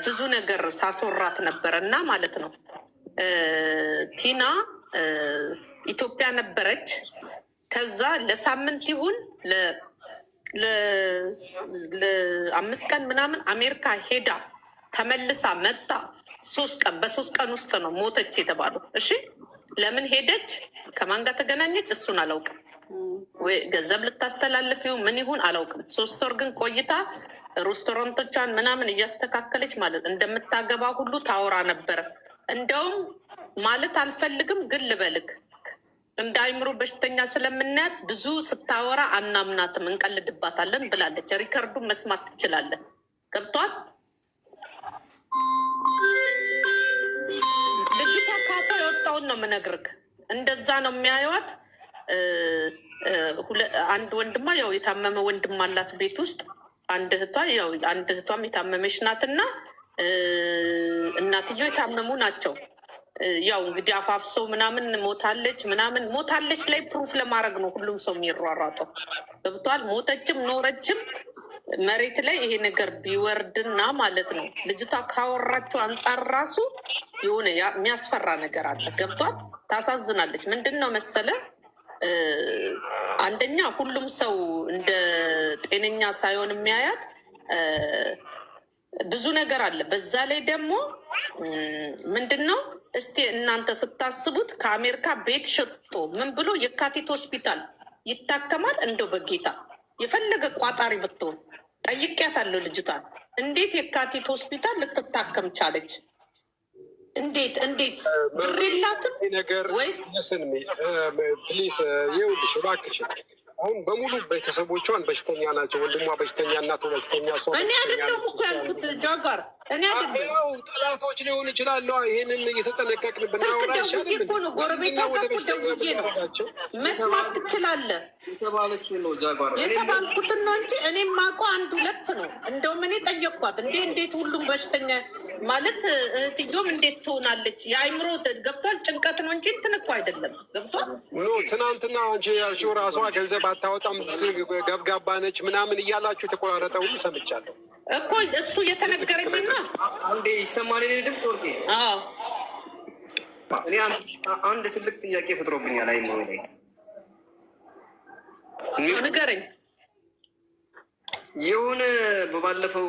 ብዙ ነገር ሳስወራት ነበረ እና ማለት ነው ቲና ኢትዮጵያ ነበረች። ከዛ ለሳምንት ይሁን ለ5 ቀን ምናምን አሜሪካ ሄዳ ተመልሳ መጣ። 3 ቀን በ3 ቀን ውስጥ ነው ሞተች የተባለው። እሺ ለምን ሄደች? ከማን ጋር ተገናኘች? እሱን አላውቅም። ወይ ገንዘብ ልታስተላልፍ ይሁን ምን ይሁን አላውቅም። 3 ወር ግን ቆይታ ሬስቶራንቶቿን ምናምን እያስተካከለች ማለት እንደምታገባ ሁሉ ታወራ ነበረ። እንደውም ማለት አልፈልግም ግን ልበልክ እንደ አይምሮ በሽተኛ ስለምናያት ብዙ ስታወራ አናምናትም፣ እንቀልድባታለን ብላለች። ሪከርዱን መስማት ትችላለን። ገብቷል? ልጅቷ ካፏ የወጣውን ነው የምነግርህ። እንደዛ ነው የሚያዩዋት። አንድ ወንድማ ያው የታመመ ወንድም አላት ቤት ውስጥ። አንድ እህቷም የታመመች ናትና እናትየው የታመሙ ናቸው። ያው እንግዲህ አፋፍሰው ምናምን ሞታለች ላይ ፕሩፍ ለማድረግ ነው ሁሉም ሰው የሚሯሯጠው። ገብቷል? ሞተችም ኖረችም መሬት ላይ ይሄ ነገር ቢወርድና ማለት ነው ልጅቷ ካወራችው አንጻር ራሱ የሆነ የሚያስፈራ ነገር አለ። ገብቷል? ታሳዝናለች። ምንድን ነው መሰለ አንደኛ ሁሉም ሰው እንደ ጤነኛ ሳይሆን የሚያያት ብዙ ነገር አለ። በዛ ላይ ደግሞ ምንድን ነው እስቲ እናንተ ስታስቡት ከአሜሪካ ቤት ሸጦ ምን ብሎ የካቲት ሆስፒታል ይታከማል? እንደው በጌታ የፈለገ ቋጣሪ ብትሆን ጠይቄያታለሁ ልጅቷን። እንዴት የካቲት ሆስፒታል ልትታከም ቻለች? እንዴት ብር የላትም ወይስ? ፕሊዝ ይኸውልሽ እባክሽን አሁን በሙሉ ቤተሰቦቿን በሽተኛ ናቸው። ወንድሟ በሽተኛ፣ እናቱ በሽተኛ። እኔ አይደለሁም እኮ ያልኩት ጃጓር፣ እኔ አይደለሁም። ጠላቶች ሊሆን ይችላሉ። ይሄንን እየተጠነቀቅን ብናወራ ይሻላል እኮ ነው። ጎረቤቷ ጋር እኮ ደውዬ ነው መስማት ትችላለህ የተባለችው ነው ጃጓር የተባልኩትን ነው እንጂ እኔ የማውቀው 1-2 ነው። እንደውም እኔ ጠየቅኳት እንዴት ሁሉም በሽተኛ ማለት እህትዮም እንዴት ትሆናለች? የአይምሮ ገብቷል። ጭንቀት ነው እንጂ እንትን እኮ አይደለም። ገብቷል። ትናንትና አንቺ ያልሽው ራሷ ገንዘብ አታወጣም ገብጋባ ነች ምናምን እያላችሁ የተቆራረጠ ሁሉ ሰምቻለሁ። እኮ እሱ እየተነገረኝና አንዴ ይሰማል የኔ ድምፅ ወርቄ። እኔ አንድ ትልቅ ጥያቄ ፈጥሮብኛል። አይ ነው ንገረኝ። የሆነ በባለፈው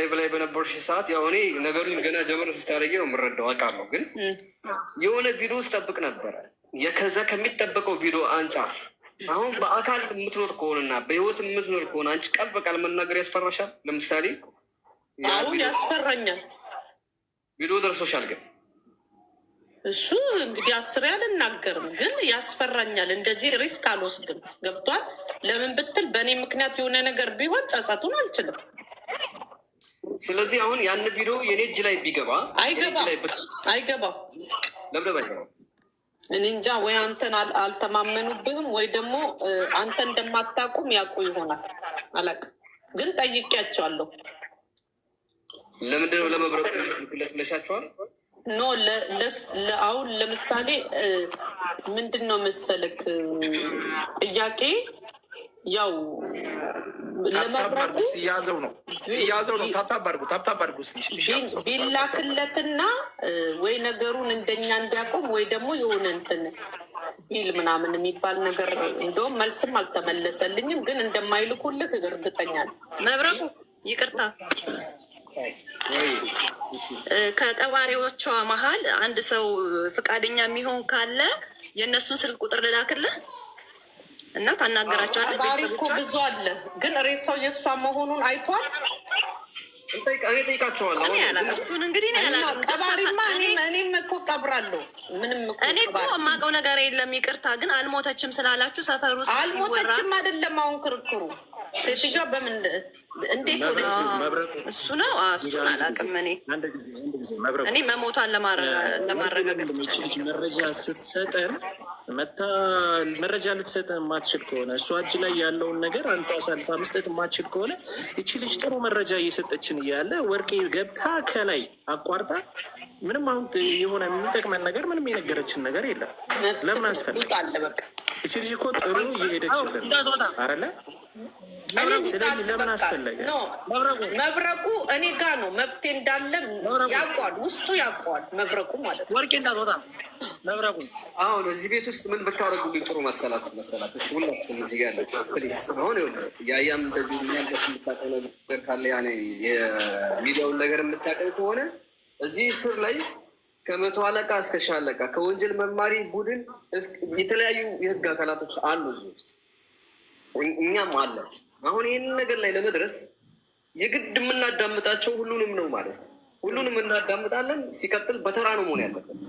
በላይ በነበርሽ ሰዓት ያው እኔ ነገሩን ገና ጀመር ስታደርጊ ነው የምረዳው አውቃለሁ። ግን የሆነ ቪዲዮ ውስጥ ጠብቅ ነበረ ከዛ ከሚጠበቀው ቪዲዮ አንጻር አሁን በአካል የምትኖር ከሆነና በህይወት የምትኖር ከሆነ አንቺ ቃል በቃል መናገር ያስፈራሻል? ለምሳሌ ያስፈራኛል። ቪዲዮ ደርሶሻል? ግን እሱ እንግዲህ 10 አልናገርም፣ ግን ያስፈራኛል። እንደዚህ ሪስክ አልወስድም። ገብቷል? ለምን ብትል በእኔ ምክንያት የሆነ ነገር ቢሆን ጸጸቱን አልችልም። ስለዚህ አሁን ያን ቪዲዮ የኔ እጅ ላይ ቢገባ አይገባም። ለምደባ አይገባም? እኔ እንጃ። ወይ አንተን አልተማመኑብህም ወይ ደግሞ አንተ እንደማታውቁም ያውቁ ይሆናል። አላውቅም፣ ግን ጠይቄያቸዋለሁ። ለምንድነው ለመብረቁ ብለሻቸዋል? ኖ አሁን ለምሳሌ ምንድን ነው መሰለክ ጥያቄ ያው ለመብረቁ እያዘው ነው ታብታባርጉ ቢላክለትና ወይ ነገሩን እንደኛ እንዲያቆም ወይ ደግሞ የሆነ እንትን ቢል ምናምን የሚባል ነገር እንደውም መልስም አልተመለሰልኝም። ግን እንደማይልኩልህ እርግጠኛ ነኝ። መብረቁ ይቅርታ ከቀባሪዎቿ መሀል አንድ ሰው ፈቃደኛ የሚሆን ካለ የእነሱን ስልክ ቁጥር ልላክልህ እና ታናገራቸዋለህ። ቀባሪ እኮ ብዙ አለ፣ ግን ሬሳው የእሷ መሆኑን አይቷል። ጠይቃቸዋለሁ። እሱን እንግዲህ ቀባሪማ እኔም እኮ ቀብራለሁ። ምንም እኔ እኮ የማውቀው ነገር የለም። ይቅርታ ግን አልሞተችም ስላላችሁ ሰፈር ውስጥ አልሞተችም አይደለም አሁን ክርክሩ። ሴትዮዋ በምን እንዴት ሆነች? እሱ ነው እሱን አላውቅም። እኔ መሞቷን ለማረጋገጥ መረጃ ስትሰጠን መታ መረጃ ልትሰጠን የማትችል ከሆነ እሷ እጅ ላይ ያለውን ነገር አንተ አሳልፋ መስጠት የማትችል ከሆነ ይቺ ልጅ ጥሩ መረጃ እየሰጠችን እያለ ወርቄ ገብታ ከላይ አቋርጣ ምንም አሁን የሆነ የሚጠቅመን ነገር ምንም የነገረችን ነገር የለም። ለምን አስፈልግ? ይቺ ልጅ እኮ ጥሩ እየሄደችልን አለ። ስለዚህ ለምን አስፈለገ? መብረቁ እኔ ጋ ነው መብቴ እንዳለ ያውቀዋል፣ ውስጡ ያውቀዋል። መብረቁ ማለት ነው። ወርቄ እንዳትወጣ መብረቁ። አሁን እዚህ ቤት ውስጥ ምን ብታደርጉልኝ ጥሩ መሰላችሁ? ሁላችሁም እዚህ ያለ ፕሊስ። አሁን ያያም እንደዚህ የሚያልበት የምታውቀው ነገር ካለ ያኔ የሚዲያውን ነገር የምታውቀው ከሆነ እዚህ ስር ላይ ከመቶ አለቃ እስከ ሻለቃ ከወንጀል መርማሪ ቡድን የተለያዩ የህግ አካላቶች አሉ እዚህ ውስጥ፣ እኛም አለን። አሁን ይህንን ነገር ላይ ለመድረስ የግድ የምናዳምጣቸው ሁሉንም ነው ማለት ነው። ሁሉንም እናዳምጣለን። ሲቀጥል በተራ ነው መሆን ያለበት።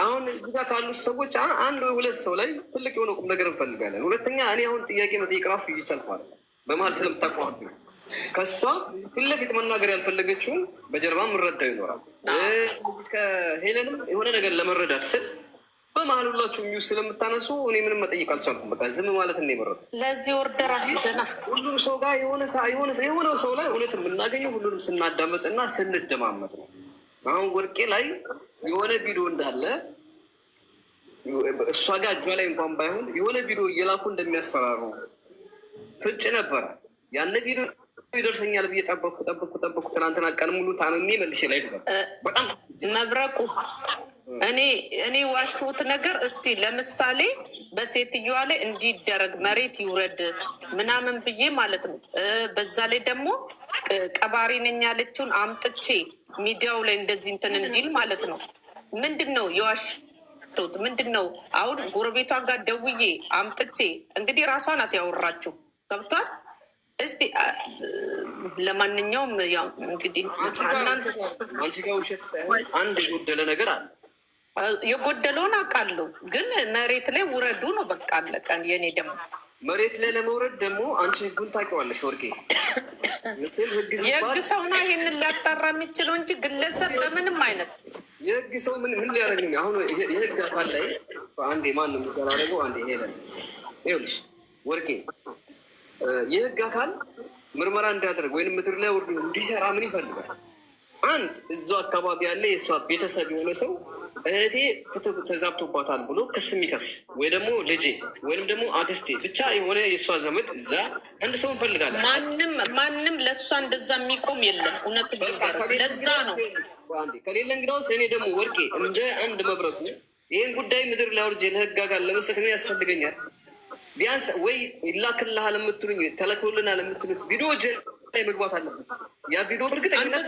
አሁን እዚህ ጋር ካሉት ሰዎች አንድ ወይ ሁለት ሰው ላይ ትልቅ የሆነ ቁም ነገር እንፈልጋለን። ሁለተኛ እኔ አሁን ጥያቄ መጠየቅ ራሱ እየቻልኩ አለ በመሀል ስለምታቋርጡ ከእሷ ፊት ለፊት መናገር ያልፈለገችውን በጀርባ የምንረዳው ይኖራል። ከሄለንም የሆነ ነገር ለመረዳት ስል በመሀል ሁላችሁ የሚውስ ስለምታነሱ እኔ ምንም መጠየቅ አልቻልኩም። በቃ ዝም ማለት ነው የመረጡ። ለዚህ ወርደር አስይዘና ሁሉም ሰው ጋር የሆነ ሰው ላይ እውነት የምናገኘው ሁሉንም ስናዳመጥ እና ስንደማመጥ ነው። አሁን ወርቄ ላይ የሆነ ቪዲዮ እንዳለ እሷ ጋር እጇ ላይ እንኳን ባይሆን የሆነ ቪዲዮ እየላኩ እንደሚያስፈራሩ ፍንጭ ነበረ። ያን ቪዲዮ ይደርሰኛል ብዬ ጠበቅኩ። ትናንትና ቀን ሙሉ ታምሜ መልሼ ላይ በጣም መብረቁ እኔ ዋሽሁት ነገር እስቲ ለምሳሌ በሴትዮዋ ላይ እንዲደረግ መሬት ይውረድ ምናምን ብዬ ማለት ነው። በዛ ላይ ደግሞ ቀባሪ ነኝ ያለችውን አምጥቼ ሚዲያው ላይ እንደዚህ እንትን እንዲል ማለት ነው። ምንድን ነው የዋሽሁት? ምንድን ነው አሁን ጎረቤቷ ጋር ደውዬ አምጥቼ እንግዲህ ራሷ ናት ያወራችው። ገብቷል? እስቲ ለማንኛውም ያው እንግዲህ አንቺ ጋር ውሸት ሳይሆን አንድ የጎደለ ነገር አለ። የጎደለውን አውቃለሁ፣ ግን መሬት ላይ ውረዱ ነው በቃ አለቀ። የኔ ደግሞ መሬት ላይ ለመውረድ ደግሞ አንቺ ህጉን ታውቂዋለሽ ወርቄ። የህግ ሰው ነው ይሄንን ሊያጣራ የሚችለው እንጂ ግለሰብ በምንም አይነት የህግ ሰው ምን ሊያደርግ ነው? አሁን የህግ አካል ላይ አንዴ ማን የሚደራረገው አንዴ ሄለን ይኸውልሽ ወርቄ፣ የህግ አካል ምርመራ እንዲያደርግ ወይም ምድር ላይ ወርድ እንዲሰራ ምን ይፈልጋል? አንድ እዛው አካባቢ ያለ የእሷ ቤተሰብ የሆነ ሰው እህቴ ፍትህ ተዛብቶባታል ብሎ ክስ የሚከስ ወይ ደግሞ ልጄ ወይም ደግሞ አክስቴ ብቻ የሆነ የእሷ ዘመድ እዛ አንድ ሰው እንፈልጋለን። ማንም ለእሷ እንደዛ የሚቆም የለም። እውነት ለዛ ነው ከሌለ እንግዳውስ እኔ ደግሞ ወርቄ እንደ አንድ መብረቁ ይህን ጉዳይ ምድር ላይ አውርጄ ለህግ አካል ለመስጠት ምን ያስፈልገኛል? ቢያንስ ወይ ይላክልሃል የምትሉኝ ተለክሎልናል የምትሉት ቪዲዮ ላይ መግባት አለበት። ያ ቪዲዮ በእርግጠኝነት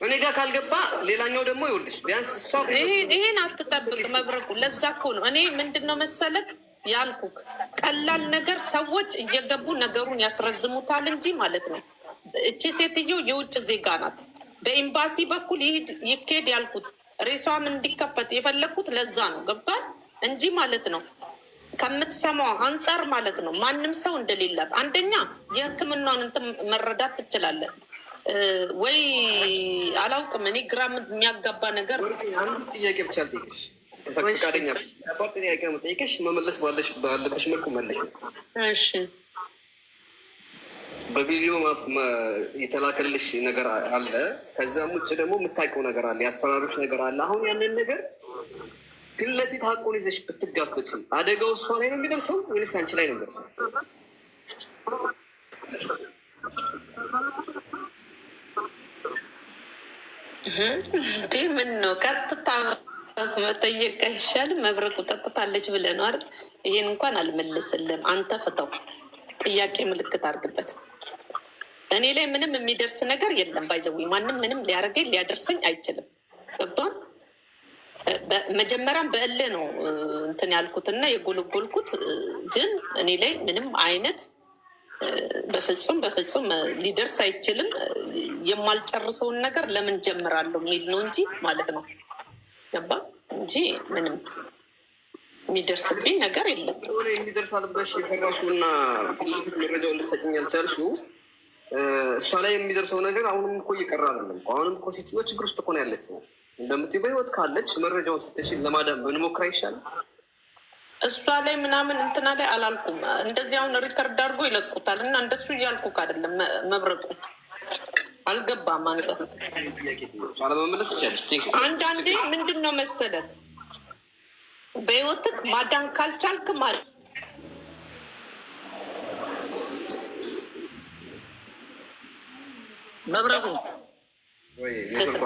እኔ ጋር ካልገባ ሌላኛው ደግሞ ይኸውልሽ ቢያንስ እሷ ይሄን አትጠብቅ መብረቁ። ለዛ እኮ ነው እኔ ምንድነው መሰለክ ያልኩክ ቀላል ነገር ሰዎች እየገቡ ነገሩን ያስረዝሙታል እንጂ ማለት ነው። እቺ ሴትዮ የውጭ ዜጋ ናት። በኤምባሲ በኩል ይኬድ ያልኩት ሬሷም እንዲከፈት የፈለግኩት ለዛ ነው። ገብቷል እንጂ ማለት ነው ከምትሰማው አንጻር ማለት ነው ማንም ሰው እንደሌላት አንደኛ የሕክምናውን እንትን መረዳት ትችላለን ወይ አላውቅም። እኔ ግራ የሚያጋባ ነገር አንዱ ጥያቄ ብቻ ልጠይቅሽ ፈቃደኛ አባት ጥያቄ ነው ጠይቅሽ መመለስ ባለብሽ መልኩ መለሽ። እሺ በቪዲዮ የተላከልሽ ነገር አለ፣ ከዛም ውጭ ደግሞ የምታውቂው ነገር አለ፣ ያስፈራሩሽ ነገር አለ። አሁን ያንን ነገር ፊት ለፊት ሀቁን ይዘሽ ብትጋፈጭ አደጋው እሷ ላይ ነው የሚደርሰው ወይስ አንቺ ላይ ነው የሚደርሰው? እንዴ ምን ነው ቀጥታ መጠየቅ አይሻልም? መብረቁ ጠጥታለች ብለህ ነው አይደል? ይሄን እንኳን አልመልስልም። አንተ ፍተው ጥያቄ ምልክት አድርግበት። እኔ ላይ ምንም የሚደርስ ነገር የለም። ባይዘዊ ማንም ምንም ሊያደርገኝ ሊያደርሰኝ አይችልም። ገብቷል? መጀመሪያም በእልህ ነው እንትን ያልኩትና የጎልጎልኩት፣ ግን እኔ ላይ ምንም አይነት በፍጹም ሊደርስ አይችልም። የማልጨርሰውን ነገር ለምን ጀምራለሁ የሚል ነው እንጂ ማለት ነው። ገባ እንጂ ምንም የሚደርስብኝ ነገር የለም። የሚደርሳል ብለሽ የፈራሽው እና ፊት መረጃውን ልትሰጭኝ ያልቻልሽው እሷ ላይ የሚደርሰው ነገር አሁንም እኮ እየቀረ አይደለም። አሁንም እኮ ሴትዮዋ ችግር ውስጥ እኮ ነው ያለችው። እንደምትይው በህይወት ካለች መረጃውን ስትሽን ለማዳን ብንሞክር አይሻልም? እሷ ላይ ምናምን እንትና ላይ አላልኩም። እንደዚህ አሁን ሪከርድ አድርጎ ይለቁታል እና እንደሱ እያልኩ አይደለም። መብረቁ አልገባም። አንተ አንዳንዴ ምንድን ነው መሰለህ በህይወትህ ማዳን ካልቻልክ ማለት መብረቁ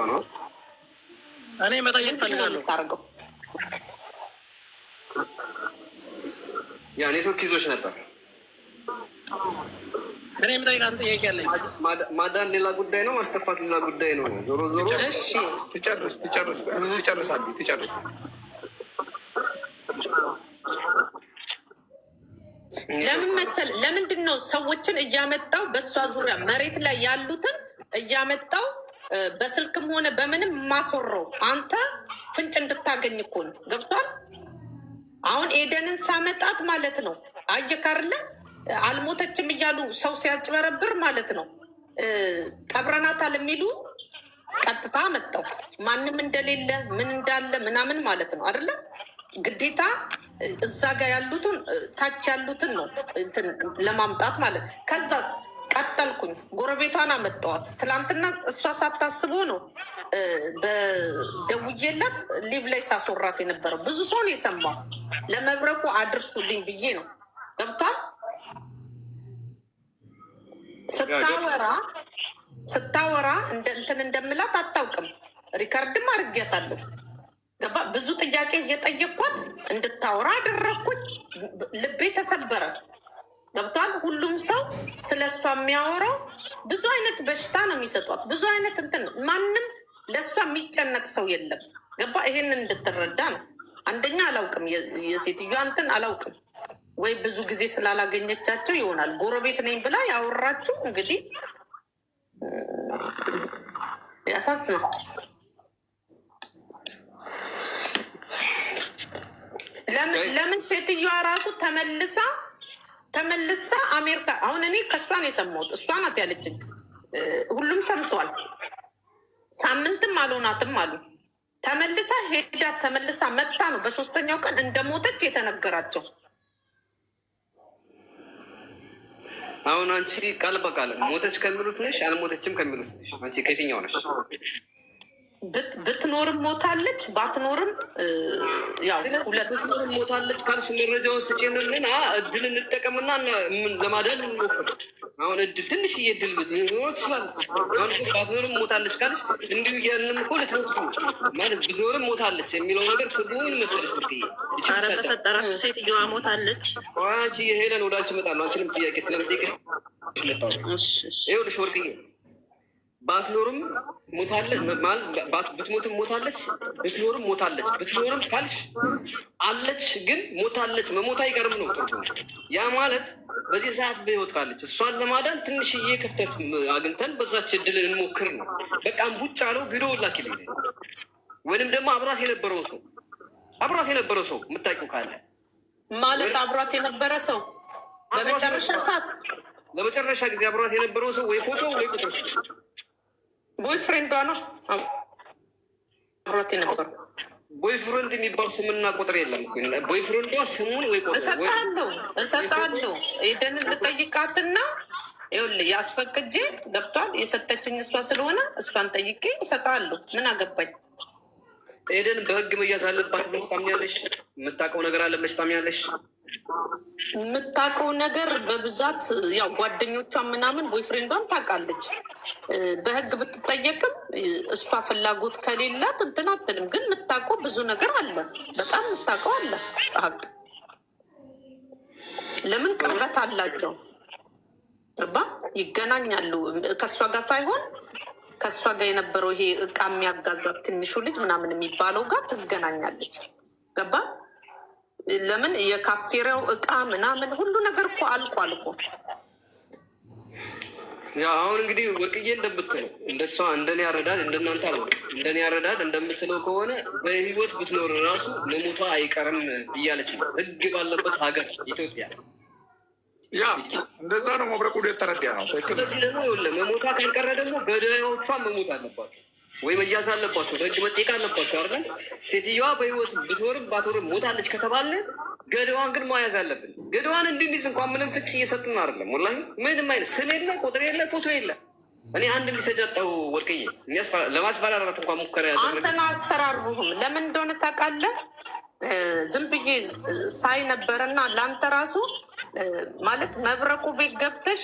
ነው። እኔ መጠየቅ ፈልጋለሁ። ታርገው ያ ኔትወርክ ይዞች ነበር። እኔ የምጠይቃት ጥያቄ አለኝ። ማዳን ሌላ ጉዳይ ነው፣ ማስተፋት ሌላ ጉዳይ ነው። ዞሮ እሺ ትጨርስ። ለምን መሰል ለምንድን ነው ሰዎችን እያመጣው በእሷ ዙሪያ መሬት ላይ ያሉትን እያመጣው በስልክም ሆነ በምንም ማስወረው? አንተ ፍንጭ እንድታገኝ እኮ ነው። ገብቷል? አሁን ኤደንን ሳመጣት ማለት ነው አየካርለ አልሞተችም እያሉ ሰው ሲያጭበረብር ማለት ነው ቀብረናታል የሚሉ ቀጥታ መጣው ማንም እንደሌለ ምን እንዳለ ምናምን ማለት ነው አይደለ? ግዴታ እዛ ጋር ያሉትን ታች ያሉትን ነው እንትን ለማምጣት ማለት። ከዛስ ቀጠልኩኝ፣ ጎረቤቷን አመጣዋት። ትላንትና እሷ ሳታስበው ነው በደውዬላት ሊቭ ላይ ሳስወራት የነበረው። ብዙ ሰው ነው የሰማው። ለመብረቁ አድርሱልኝ ብዬ ነው። ገብቷል? ስታወራ እንትን እንደምላት አታውቅም። ሪከርድም አድርጌያታለሁ። ገባ? ብዙ ጥያቄ እየጠየኳት እንድታወራ አደረግኩኝ። ልቤ ተሰበረ። ገብቷል? ሁሉም ሰው ስለ እሷ የሚያወራው ብዙ አይነት በሽታ ነው የሚሰጧት። ብዙ አይነት እንትን ማንም ለእሷ የሚጨነቅ ሰው የለም። ገባ? ይሄንን እንድትረዳ ነው። አንደኛ አላውቅም፣ የሴትዮዋ እንትን አላውቅም ወይ ብዙ ጊዜ ስላላገኘቻቸው ይሆናል። ጎረቤት ነኝ ብላ ያወራችሁ እንግዲህ ያሳዝናል። ለምን ሴትዮዋ ራሱ ተመልሳ አሜሪካ፣ አሁን እኔ ከእሷን የሰማሁት እሷ ናት ያለችኝ። ሁሉም ሰምተዋል። ሳምንትም አልሆናትም አሉ። ተመልሳ መታ ነው በሶስተኛው ቀን እንደሞተች የተነገራቸው። አሁን አንቺ ቃል በቃል ሞተች ከሚሉት ነሽ አልሞተችም ከሚሉት ነሽ? አንቺ ከየትኛው ነሽ? ብትኖርም ሞታለች፣ ባትኖርም ያው ብትኖርም ሞታለች ካልሽ መረጃውን ስጪንና እድል እንጠቀምና ለማዳን እንሞክር። አሁን እድል ትንሽዬ እድል ሊኖር ትችላለች። አሁን ግን ባትኖርም ሞታለች ካልሽ እንዲሁ እያልንም እኮ ልትሞት ማለት ብትኖርም ሞታለች የሚለው ነገር ትርጉሙ መሰለሽ? ወርቅዬ ኧረ በፈጠራችሁ ሴትዮዋ ሞታለች። አንቺ የሄለን ወደ አንቺ እመጣለሁ። አንቺንም ጥያቄ ስለምጠይቅሽ መጣሁ። ይኸውልሽ ወርቅዬ ባትኖርም ሞታለች ማለት ብትሞትም ሞታለች፣ ብትኖርም ሞታለች። ብትኖርም ካልሽ አለች፣ ግን ሞታለች መሞት አይቀርም ነው ትርጉሙ። ያ ማለት በዚህ ሰዓት በህይወት ካለች እሷን ለማዳን ትንሽዬ ክፍተት አግኝተን በዛች እድል እንሞክር ነው። በቃ ቡጭ አለው ቪዲዮ ላኪልኝ፣ ወይንም ደግሞ አብራት የነበረው ሰው የምታውቂው ካለ ማለት አብራት የነበረ ሰው በመጨረሻ ሰዓት ለመጨረሻ ጊዜ አብራት የነበረው ሰው ወይ ፎቶ ወይ ቁጥር ቦይፍሬንዷ ነው አብራት የነበረው። ቦይፍሬንድ የሚባል ስምና ቁጥር የለም። ቦይፍሬንዷ ስሙን ወይ ቁጥር እሰጥሃለሁ። ሄደን ልጠይቃትና ይኸውልህ ያስፈቅጄ ገብቷል። የሰጠችኝ እሷ ስለሆነ እሷን ጠይቄ እሰጥሃለሁ። ምን አገባኝ። ሄደን በህግ መያዝ አለባት ብለሽ ታምኛለሽ? የምታውቀው ነገር አለ ብለሽ ታምኛለሽ? የምታውቀው ነገር በብዛት ያው ጓደኞቿን ምናምን ቦይፍሬንዷን ታውቃለች። በህግ ብትጠየቅም እሷ ፍላጎት ከሌላት እንትን አትልም። ግን የምታውቀው ብዙ ነገር አለ፣ በጣም የምታውቀው አለ። ሀቅ ለምን ቅርበት አላቸው ባ ይገናኛሉ። ከእሷ ጋር ሳይሆን ከእሷ ጋር የነበረው ይሄ እቃ የሚያጋዛት ትንሹ ልጅ ምናምን የሚባለው ጋር ትገናኛለች። ገባ? ለምን የካፍቴሪያው እቃ ምናምን ሁሉ ነገር እኮ አልቋል እኮ። አሁን እንግዲህ ወርቅዬ እንደምትለው እንደሷ እንደኔ ያረዳድ እንደናንተ አለ እንደኔ ያረዳድ እንደምትለው ከሆነ በህይወት ብትኖር ራሱ መሞቷ አይቀርም እያለች ነው። ህግ ባለበት ሀገር ኢትዮጵያ ያ እንደዛ ነው። መብረቁ የተረዳ ነው። ስለዚህ ደግሞ መሞቷ ካልቀረ ደግሞ ገዳዮቿ መሞት አለባቸው ወይ መያዝ አለባቸው፣ በህግ መጠየቅ አለባቸው አይደል? ሴትዮዋ በህይወት ብትኖርም ባትኖርም ሞታለች ከተባለ ገዳዋን ግን መያዝ አለብን። ገዳዋን እንድንይዝ እንኳን ምንም ፍንጭ እየሰጡን አይደለም። ወላሂ ምንም አይነት ስም የለ፣ ቁጥር የለ፣ ፎቶ የለ። እኔ አንድ የሚሰጃጠው ወርቅዬ ለማስፈራራት እንኳን ሙከራ ያለ አንተን አስፈራሩህም። ለምን እንደሆነ ታውቃለህ? ዝም ብዬ ሳይ ነበረና ለአንተ ራሱ ማለት መብረቁ ቤት ገብተሽ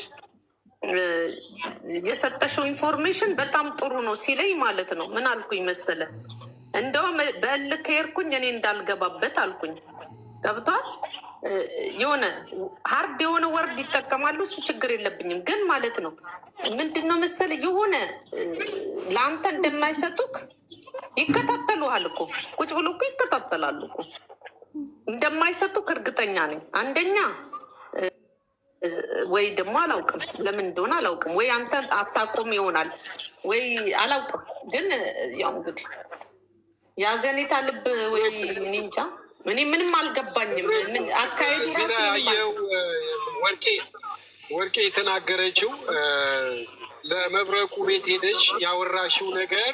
የሰጠሽው ኢንፎርሜሽን በጣም ጥሩ ነው ሲለኝ ማለት ነው። ምን አልኩኝ መሰለ? እንደውም በእልክ ከሄድኩኝ እኔ እንዳልገባበት አልኩኝ። ገብቷል? የሆነ ሀርድ የሆነ ወርድ ይጠቀማሉ፣ እሱ ችግር የለብኝም። ግን ማለት ነው ምንድን ነው መሰለ የሆነ ለአንተ እንደማይሰጡክ ይከታተሉሃል እኮ፣ ቁጭ ብሎ እኮ ይከታተላሉ እኮ። እንደማይሰጡክ እርግጠኛ ነኝ። አንደኛ ወይ ደግሞ አላውቅም፣ ለምን እንደሆነ አላውቅም። ወይ አንተ አታቆም ይሆናል ወይ አላውቅም። ግን ያው እንግዲህ ያዘኔታ ልብ ወይ እኔ እንጃ፣ እኔ ምንም አልገባኝም። ምን አካሄዱ ወርቄ የተናገረችው ለመብረቁ ቤት ሄደች ያወራሽው ነገር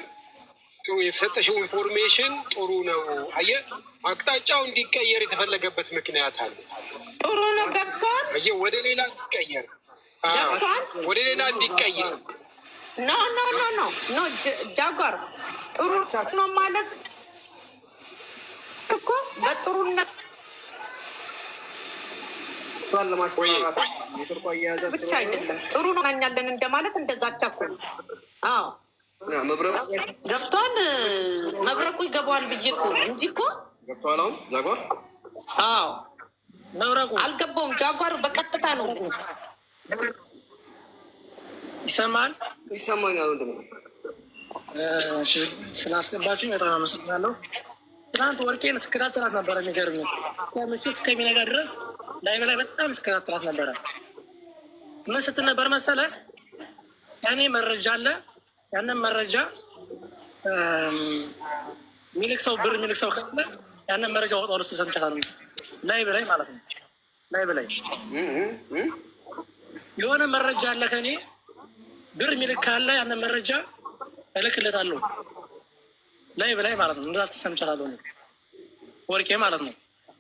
የሰጠሽው ኢንፎርሜሽን ጥሩ ነው። አየህ አቅጣጫው እንዲቀየር የተፈለገበት ምክንያት አለ። ጥሩ ነው። ገብቷል። ወደ ሌላ እንዲቀየር ገብቷል። ወደ ሌላ እንዲቀየር ኖ ጃጓር ጥሩ ነው ማለት እኮ በጥሩነት እሷን ለማስፈራራት ብቻ አይደለም። ጥሩ ነው ናኛለን እንደማለት እንደዛቻ እኮ። አዎ መብረቁ ገብቷል። መብረቁ ይገባዋል ብዬ እኮ እንጂ እኮ ገብቷል። አሁን ጃጓር አዎ መብረቁ አልገባውም። ጃጓር በቀጥታ ነው ይሰማል። ይሰማኛል። ወንድም ስላስገባችኝ በጣም አመሰግናለሁ። ትናንት ወርቄን ስከታተላት ነበረ። የሚገርም ከምሽት እስከሚነጋ ድረስ ላይ በላይ በጣም ስከታተላት ነበረ። ምን ስትል ነበር መሰለ? ያኔ መረጃ አለ። ያንን መረጃ ሚልክ ሰው ብር ሚልክ ሰው ካለ ያንን መረጃ ወጣ ወደ ሰምቻታለሁ። ላይ በላይ ማለት ነው። ላይ በላይ የሆነ መረጃ አለ ከኔ ብር ሚልክ ካለ ያንን መረጃ እልክለታለሁ። ላይ በላይ ማለት ነው። እንደዛ ተሰምቻለሁ ነው ወርቄ ማለት ነው።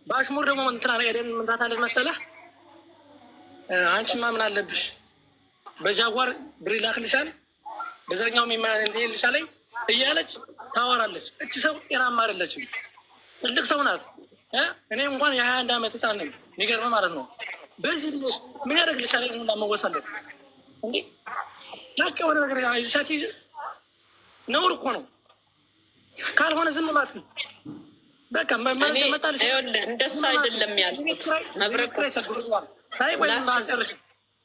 በአሽሙር ደግሞ እንትና ላይ ሄደን ምንታታለን መሰለህ? አንቺ ማምን አለብሽ። በጃጓር ብር ይላክልሻል፣ በዛኛውም ይልሻል እያለች ታወራለች። እቺ ሰው ጤናማ አይደለችም። ትልቅ ሰው ናት። እኔ እንኳን የ21 ዓመት ህፃን ነኝ። የሚገርም ማለት ነው። በዚህ ድሜሽ ምን ያደርግልሻል? ሁላ መወሳለት እንዴ ላቅ የሆነ ነገር ይዘሻት ይዝ ነውር እኮ ነው። ካልሆነ ዝም ማለት በቃ መጣልሽ። እንደሱ አይደለም ያልኩት። መብረቁ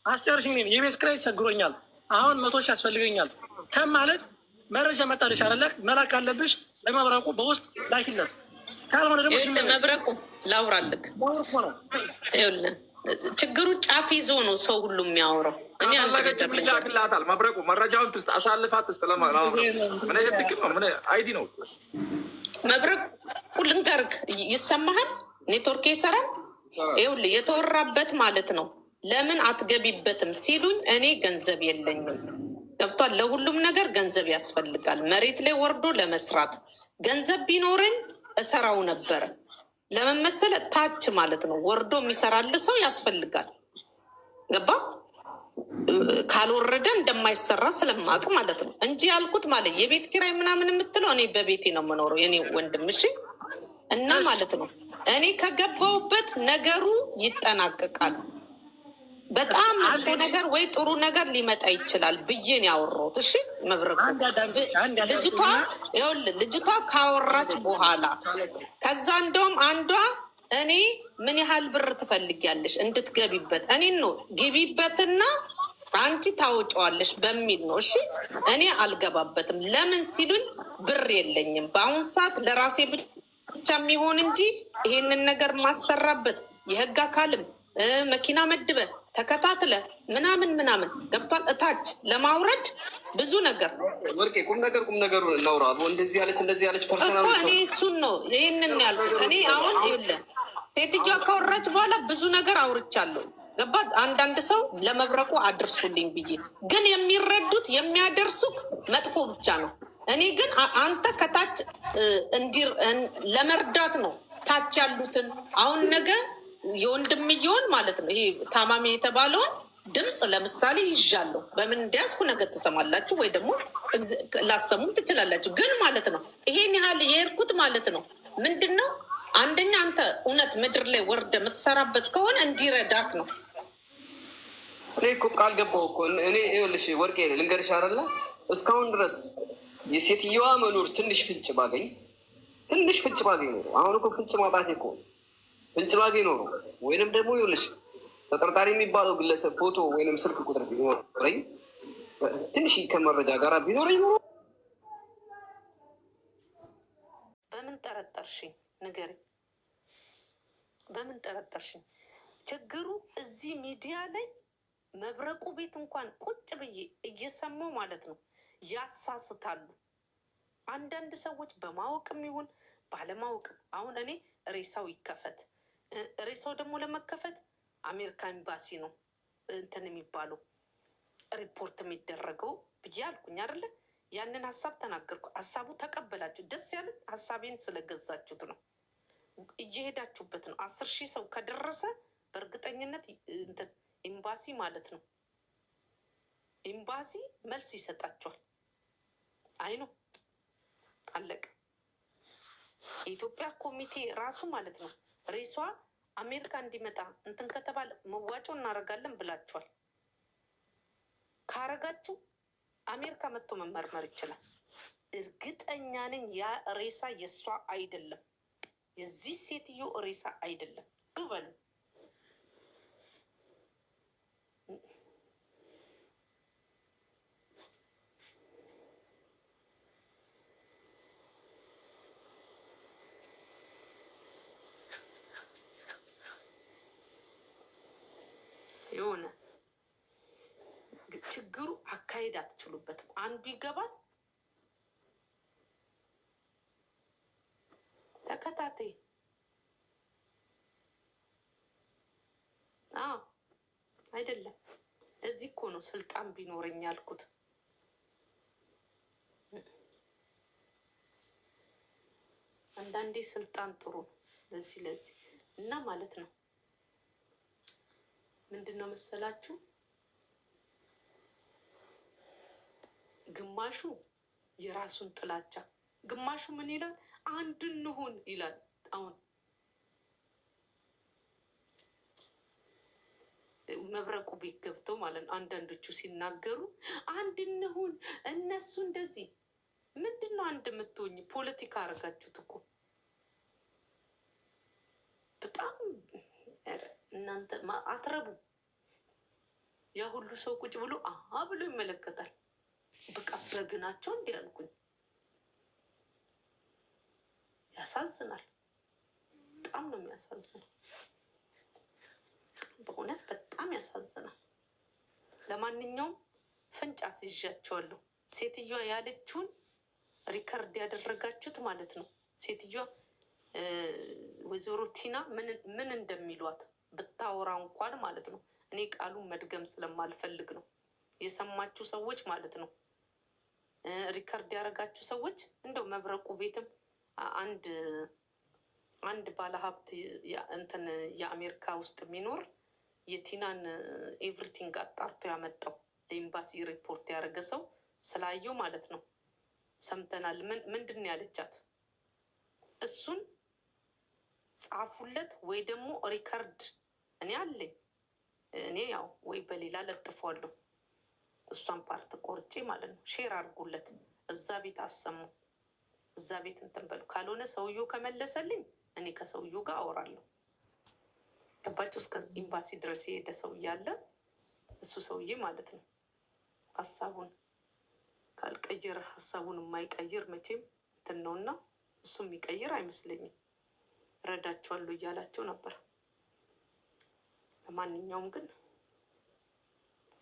አስጨርሽኝ። የቤት ኪራይ ቸግሮኛል፣ አሁን 100 ሺህ ያስፈልገኛል ከማለት መረጃ መጣልሽ አለ መላክ አለብሽ። ለመብረቁ በውስጥ ላኪለት። ካልሆነ ደግሞ መብረቁ ላውራልክ ነው። ችግሩ ጫፍ ይዞ ነው ሰው ሁሉ የሚያወራው። እኔ ላክላታል። መብረቁ መረጃውን ትስጥ፣ አሳልፋት ትስጥ። ምን ትክል ነው? ምን አይዲ ነው? መብረቁ ልንገርክ፣ ይሰማሃል? ኔትወርክ ይሰራል። ይኸውልህ የተወራበት ማለት ነው። ለምን አትገቢበትም ሲሉኝ እኔ ገንዘብ የለኝም። ገብቷል? ለሁሉም ነገር ገንዘብ ያስፈልጋል። መሬት ላይ ወርዶ ለመስራት ገንዘብ ቢኖረኝ እሰራው ነበረ። ለመመሰለ ታች ማለት ነው ወርዶ የሚሰራል ሰው ያስፈልጋል። ገባ? ካልወረደ እንደማይሰራ ስለማቅ ማለት ነው እንጂ ያልኩት ማለት የቤት ኪራይ ምናምን የምትለው እኔ በቤቴ ነው የምኖረው የኔ ወንድም። እሺ። እና ማለት ነው እኔ ከገባውበት ነገሩ ይጠናቀቃል። በጣም መጥፎ ነገር ወይ ጥሩ ነገር ሊመጣ ይችላል ብዬን ያወራሁት። እሺ መብረቁ ልጅቷ ካወራች በኋላ ከዛ እንደውም አንዷ እኔ ምን ያህል ብር ትፈልጊያለሽ እንድትገቢበት፣ እኔን ነው ግቢበትና አንቺ ታወጫዋለሽ በሚል ነው። እሺ እኔ አልገባበትም። ለምን ሲሉኝ ብር የለኝም በአሁን ሰዓት ለራሴ ብቻ የሚሆን እንጂ ይሄንን ነገር ማሰራበት የህግ አካልም መኪና መድበ ተከታትለ ምናምን ገብቷል። እታች ለማውረድ ብዙ ነገር ወርቄ ቁም ነገሩ እናውራ። እንደዚህ ያለች ፐርሰናል እኔ እሱን ነው ይህንን ያልኩት። እኔ አሁን ይኸውልህ ሴትዮዋ ካወራች በኋላ ብዙ ነገር አውርቻለሁ። ገባ? አንዳንድ ሰው ለመብረቁ አድርሱልኝ ብዬ ግን የሚረዱት የሚያደርሱክ መጥፎ ብቻ ነው። እኔ ግን አንተ ከታች ለመርዳት ነው ታች ያሉትን አሁን ነገ የወንድምየውን ማለት ነው ይሄ ታማሚ የተባለውን ድምፅ ለምሳሌ ይዣለሁ። በምን እንዲያዝኩ ነገር ትሰማላችሁ ወይ ደግሞ ላሰሙም ትችላላችሁ። ግን ማለት ነው ይሄን ያህል የሄድኩት ማለት ነው ምንድን ነው አንደኛ አንተ እውነት ምድር ላይ ወርደ የምትሰራበት ከሆነ እንዲረዳክ ነው። እኔ እኮ ቃል ገባሁ እኮ እኔ ይኸውልሽ ወርቄ ልንገርሽ አይደለ እስካሁን ድረስ የሴትየዋ መኖር ትንሽ ፍንጭ ባገኝ ኖሮ አሁን እኮ ፍንጭ ማጣቴ እኮ ፍንጭ ባገኝ ኖሮ ወይንም ደግሞ ይኸውልሽ ተጠርጣሪ የሚባለው ግለሰብ ፎቶ ወይንም ስልክ ቁጥር ቢኖረኝ ትንሽ ከመረጃ ጋር ቢኖረኝ ኖሮ። በምን ጠረጠርሽኝ? ንገሪኝ። በምን ጠረጠርሽኝ? ችግሩ እዚህ ሚዲያ ላይ መብረቁ ቤት እንኳን ቁጭ ብዬ እየሰማው ማለት ነው ያሳስታሉ። አንዳንድ ሰዎች በማወቅም ይሁን ባለማወቅም። አሁን እኔ ሬሳው ይከፈት፣ ሬሳው ደግሞ ለመከፈት አሜሪካ ኤምባሲ ነው እንትን የሚባለው ሪፖርት የሚደረገው ብዬ አልኩኝ አይደለ? ያንን ሀሳብ ተናገርኩ። ሀሳቡ ተቀበላችሁ፣ ደስ ያለን ሀሳቤን ስለገዛችሁት ነው እየሄዳችሁበት ነው። 10,000 ሰው ከደረሰ በእርግጠኝነት እንትን ኤምባሲ ማለት ነው ኤምባሲ መልስ ይሰጣችኋል። አይ ነው አለቀ። የኢትዮጵያ ኮሚቴ ራሱ ማለት ነው ሬሷ አሜሪካ እንዲመጣ እንትን ከተባለ መዋጮ እናደርጋለን ብላችኋል። ካረጋችሁ አሜሪካ መጥቶ መመርመር ይችላል። እርግጠኛ ነኝ ያ ሬሳ የእሷ አይደለም፣ የዚህ ሴትዮ ሬሳ አይደለም ብበሉ። የሆነ ችግሩ አካሄድ አትችሉበትም። አንዱ ይገባል። ተከታታይ አይደለም። ለዚህ እኮ ነው ስልጣን ቢኖረኝ ያልኩት። አንዳንዴ ስልጣን ጥሩ ነው። ለዚህ እና ማለት ነው ምንድን ነው መሰላችሁ? ግማሹ የራሱን ጥላቻ፣ ግማሹ ምን ይላል? አንድ እንሁን ይላል። አሁን መብረቁ ቤት ገብተው ማለት ነው አንዳንዶቹ ሲናገሩ አንድ እንሁን፣ እነሱ እንደዚህ። ምንድን ነው አንድ የምትሆኝ? ፖለቲካ አደረጋችሁት እኮ በጣም እናንተ አትረቡ። ያ ሁሉ ሰው ቁጭ ብሎ ብሎ ይመለከታል። በቃ በግናቸው እንዲህ ያልኩኝ። ያሳዝናል። በጣም ነው የሚያሳዝነው። በእውነት በጣም ያሳዝናል። ለማንኛውም ፍንጭ አስይዣቸዋለሁ። ሴትዮዋ ያለችውን ሪከርድ ያደረጋችሁት ማለት ነው። ሴትዮዋ ወይዘሮ ቲና ምን እንደሚሏት ብታወራ እንኳን ማለት ነው። እኔ ቃሉን መድገም ስለማልፈልግ ነው። የሰማችሁ ሰዎች ማለት ነው፣ ሪከርድ ያደረጋችሁ ሰዎች እንደው መብረቁ ቤትም አንድ ባለሀብት እንትን የአሜሪካ ውስጥ የሚኖር የቲናን ኤቭሪቲንግ አጣርቶ ያመጣው ለኤምባሲ ሪፖርት ያደረገ ሰው ስላየው ማለት ነው። ሰምተናል። ምንድን ያለቻት? እሱን ጻፉለት ወይ ደግሞ ሪከርድ እኔ አለኝ። እኔ ያው ወይ በሌላ ለጥፏለሁ። እሷን ፓርት ቆርጬ ማለት ነው። ሼር አድርጉለት። እዛ ቤት አሰሙ። እዛ ቤት እንትን በሉ። ካልሆነ ሰውየው ከመለሰልኝ እኔ ከሰውየው ጋር አወራለሁ። ገባችሁ? እስከ ኤምባሲ ድረስ የሄደ ሰው እያለ እሱ ሰውዬ ማለት ነው ሀሳቡን ካልቀየረ ሀሳቡን የማይቀይር መቼም እንትን ነው እና እሱ የሚቀይር አይመስለኝም። ረዳቸዋለሁ እያላቸው ነበር። ለማንኛውም ግን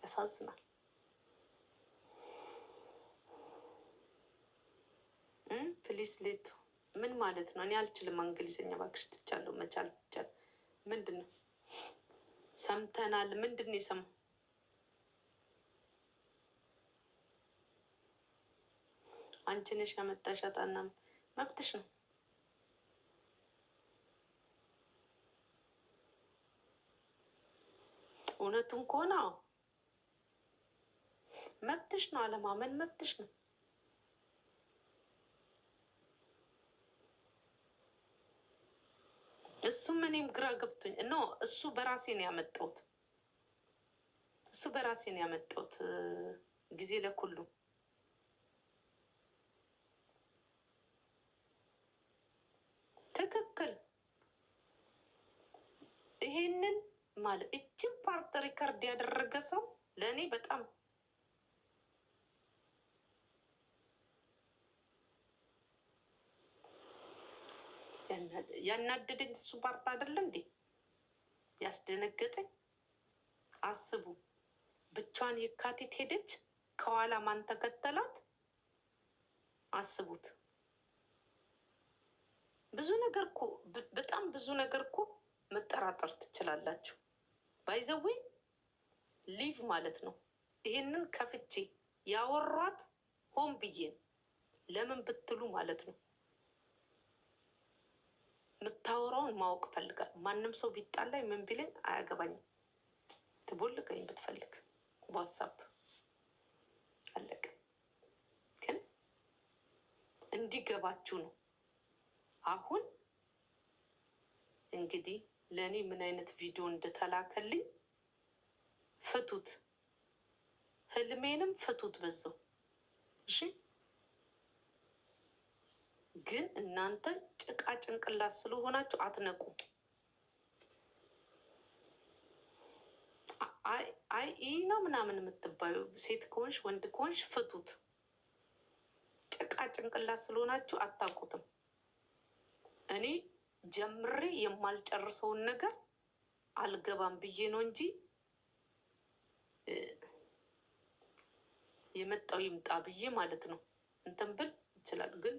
ያሳዝናል። ፕሊስ ሌት ምን ማለት ነው? እኔ አልችልም እንግሊዝኛ እባክሽ። ትቻለሁ መቻል ትቻል። ምንድን ነው ሰምተናል? ምንድን ነው የሰማው? አንቺ ነሽ ያመጣሻት። አናም መብትሽ ነው። እውነቱን ከሆነ መብትሽ ነው። አለማመን መብትሽ ነው። እሱም እኔም ግራ ገብቶኝ እሱ በራሴ ነው ያመጣሁት። እሱ በራሴ ነው ያመጣሁት። ጊዜ ለኩሉ ትክክል። ይሄንን ማለት እችን ፓርት ሪከርድ ያደረገ ሰው ለእኔ በጣም ያናደደኝ እሱ ፓርት አይደለ እንዴ? ያስደነገጠኝ። አስቡ፣ ብቻዋን የካቲት ሄደች፣ ከኋላ ማን ተከተላት? አስቡት። ብዙ ነገር እኮ በጣም ብዙ ነገር እኮ መጠራጠር ትችላላችሁ። ባይዘዌ ሊቭ ማለት ነው። ይሄንን ከፍቼ ያወሯት ሆን ብዬን ለምን ብትሉ ማለት ነው የምታወራውን ማወቅ ፈልጋል። ማንም ሰው ቢጣላይ ምን ቢለኝ አያገባኝም። ትቦልቀኝ ብትፈልግ ዋትሳፕ አለቅ። ግን እንዲገባችሁ ነው። አሁን እንግዲህ ለእኔ ምን አይነት ቪዲዮ እንደተላከልኝ ፍቱት፣ ህልሜንም ፍቱት በዛው። እሺ ግን እናንተ ጭቃ ጭንቅላት ስለሆናችሁ አትነቁ። አይ ይህ ነው ምናምን የምትባዩ ሴት ከሆንሽ ወንድ ከሆንሽ ፍቱት። ጭቃ ጭንቅላት ስለሆናችሁ አታውቁትም። እኔ ጀምሬ የማልጨርሰውን ነገር አልገባም ብዬ ነው እንጂ የመጣው ይምጣ ብዬ ማለት ነው እንትን ብል ይችላል። ግን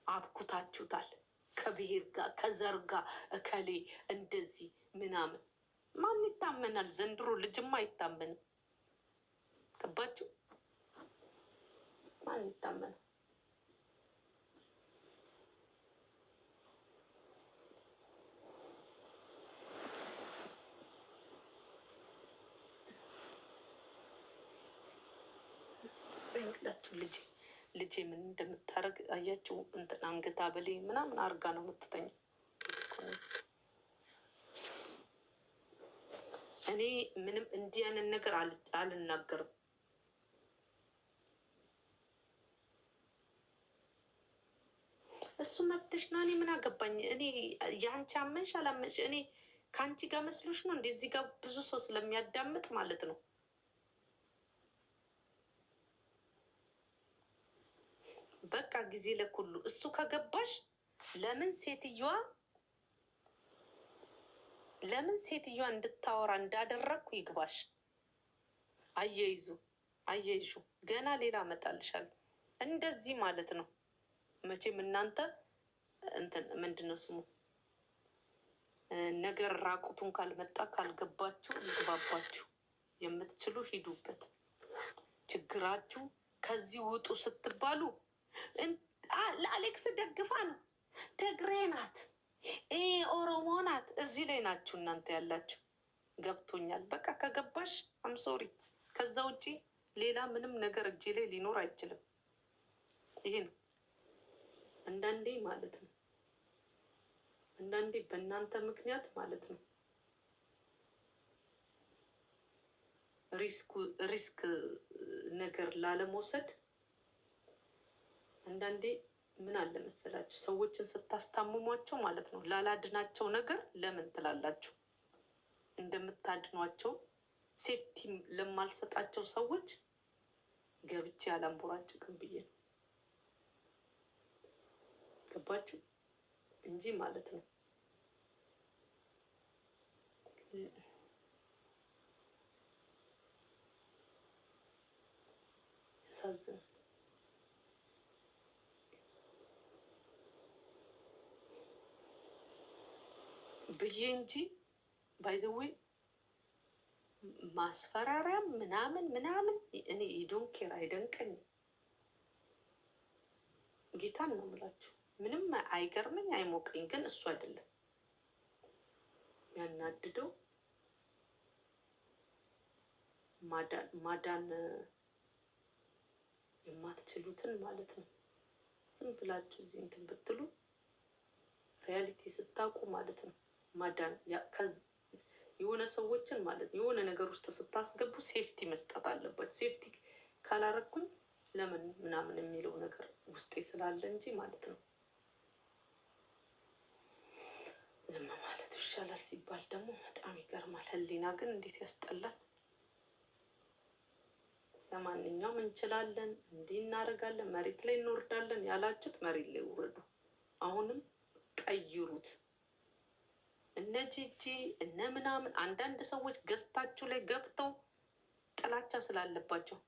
አብኩታችሁታል። ከብሔር ጋር ከዘር ጋር እከሌ እንደዚህ ምናምን ማን ይታመናል? ዘንድሮ ልጅማ አይታመንም። ገባችሁ? ማን ይታመናል? አያችሁ ልጄ ምን እንደምታደርግ አያችሁ። እንትን አንገታ በሌ ምናምን አርጋ ነው የምትተኝ። እኔ ምንም እንዲህ ያንን ነገር አልናገርም። እሱ መብትሽ ነው። እኔ ምን አገባኝ? እኔ የአንቺ አመንሽ አላመንሽ እኔ ከአንቺ ጋር መስሎሽ ነው እንደ እዚህ ጋር ብዙ ሰው ስለሚያዳምጥ ማለት ነው። በቃ ጊዜ ለኩሉ እሱ ከገባሽ ለምን ሴትዮዋ እንድታወራ እንዳደረግኩ ይግባሽ። አየይዙ ገና ሌላ እመጣልሻለሁ። እንደዚህ ማለት ነው። መቼም እናንተ እንትን ምንድን ነው ስሙ ነገር ራቁቱን ካልመጣ ካልገባችሁ ይግባባችሁ። የምትችሉ ሂዱበት። ችግራችሁ ከዚህ ውጡ ስትባሉ ለአሌክስ ደግፋ ነው፣ ትግሬ ናት፣ ኦሮሞ ናት። እዚህ ላይ ናችሁ እናንተ ያላችሁ። ገብቶኛል። በቃ ከገባሽ አምሶሪ። ከዛ ውጪ ሌላ ምንም ነገር እጄ ላይ ሊኖር አይችልም። ይሄ ነው አንዳንዴ ማለት ነው። አንዳንዴ በእናንተ ምክንያት ማለት ነው ሪስክ ነገር ላለመውሰድ አንዳንዴ ምን አለ መሰላችሁ ሰዎችን ስታስታምሟቸው ማለት ነው ላላድናቸው ነገር ለምን ትላላችሁ? እንደምታድኗቸው ሴፍቲ ለማልሰጣቸው ሰዎች ገብቼ አላምቦራጭቅም ብዬ ነው። ገባችሁ እንጂ ማለት ነው። ያሳዝናል ብዬ እንጂ ባይዘዌ ማስፈራሪያ ምናምን እኔ ዶንኬር አይደንቀኝም። ጌታን ነው የምላችሁ። ምንም አይገርመኝ አይሞቀኝ። ግን እሱ አይደለም ያናድደው ማዳን የማትችሉትን ማለት ነው። ዝም ብላችሁ እዚህ እንትን ብትሉ ሪያሊቲ ስታውቁ ማለት ነው ማዳን የሆነ ሰዎችን ማለት ነው የሆነ ነገር ውስጥ ስታስገቡ ሴፍቲ መስጠት አለባችሁ። ሴፍቲ ካላረኩኝ ለምን ምናምን የሚለው ነገር ውስጤ ስላለ እንጂ ማለት ነው። ዝም ማለት ይሻላል ሲባል ደግሞ በጣም ይገርማል። ህሊና ግን እንዴት ያስጠላል። ለማንኛውም እንችላለን፣ እንዲህ እናደርጋለን፣ መሬት ላይ እንወርዳለን ያላችሁት መሬት ላይ ውረዱ። አሁንም ቀይሩት። እነ ጂጂ እነ ምናምን አንዳንድ ሰዎች ገዝታችሁ ላይ ገብተው ጥላቻ ስላለባቸው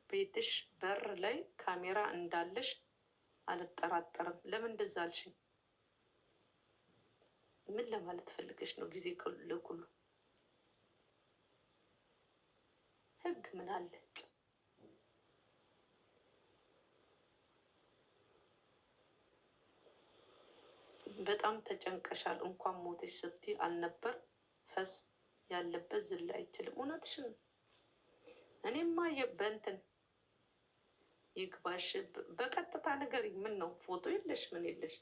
ቤትሽ በር ላይ ካሜራ እንዳለሽ አልጠራጠርም። ለምን እንደዛ አልሽኝ? ምን ለማለት ፈልገሽ ነው? ጊዜ ለኩሉ ህግ ምን አለ? በጣም ተጨንቀሻል። እንኳን ሞተሽ ስትይ አልነበር ፈስ ያለበት ዝላ አይችልም። እውነትሽን እኔማ በእንትን ይግባሽ በቀጥታ ነገር ምን ነው ፎቶ የለሽ ምን የለሽ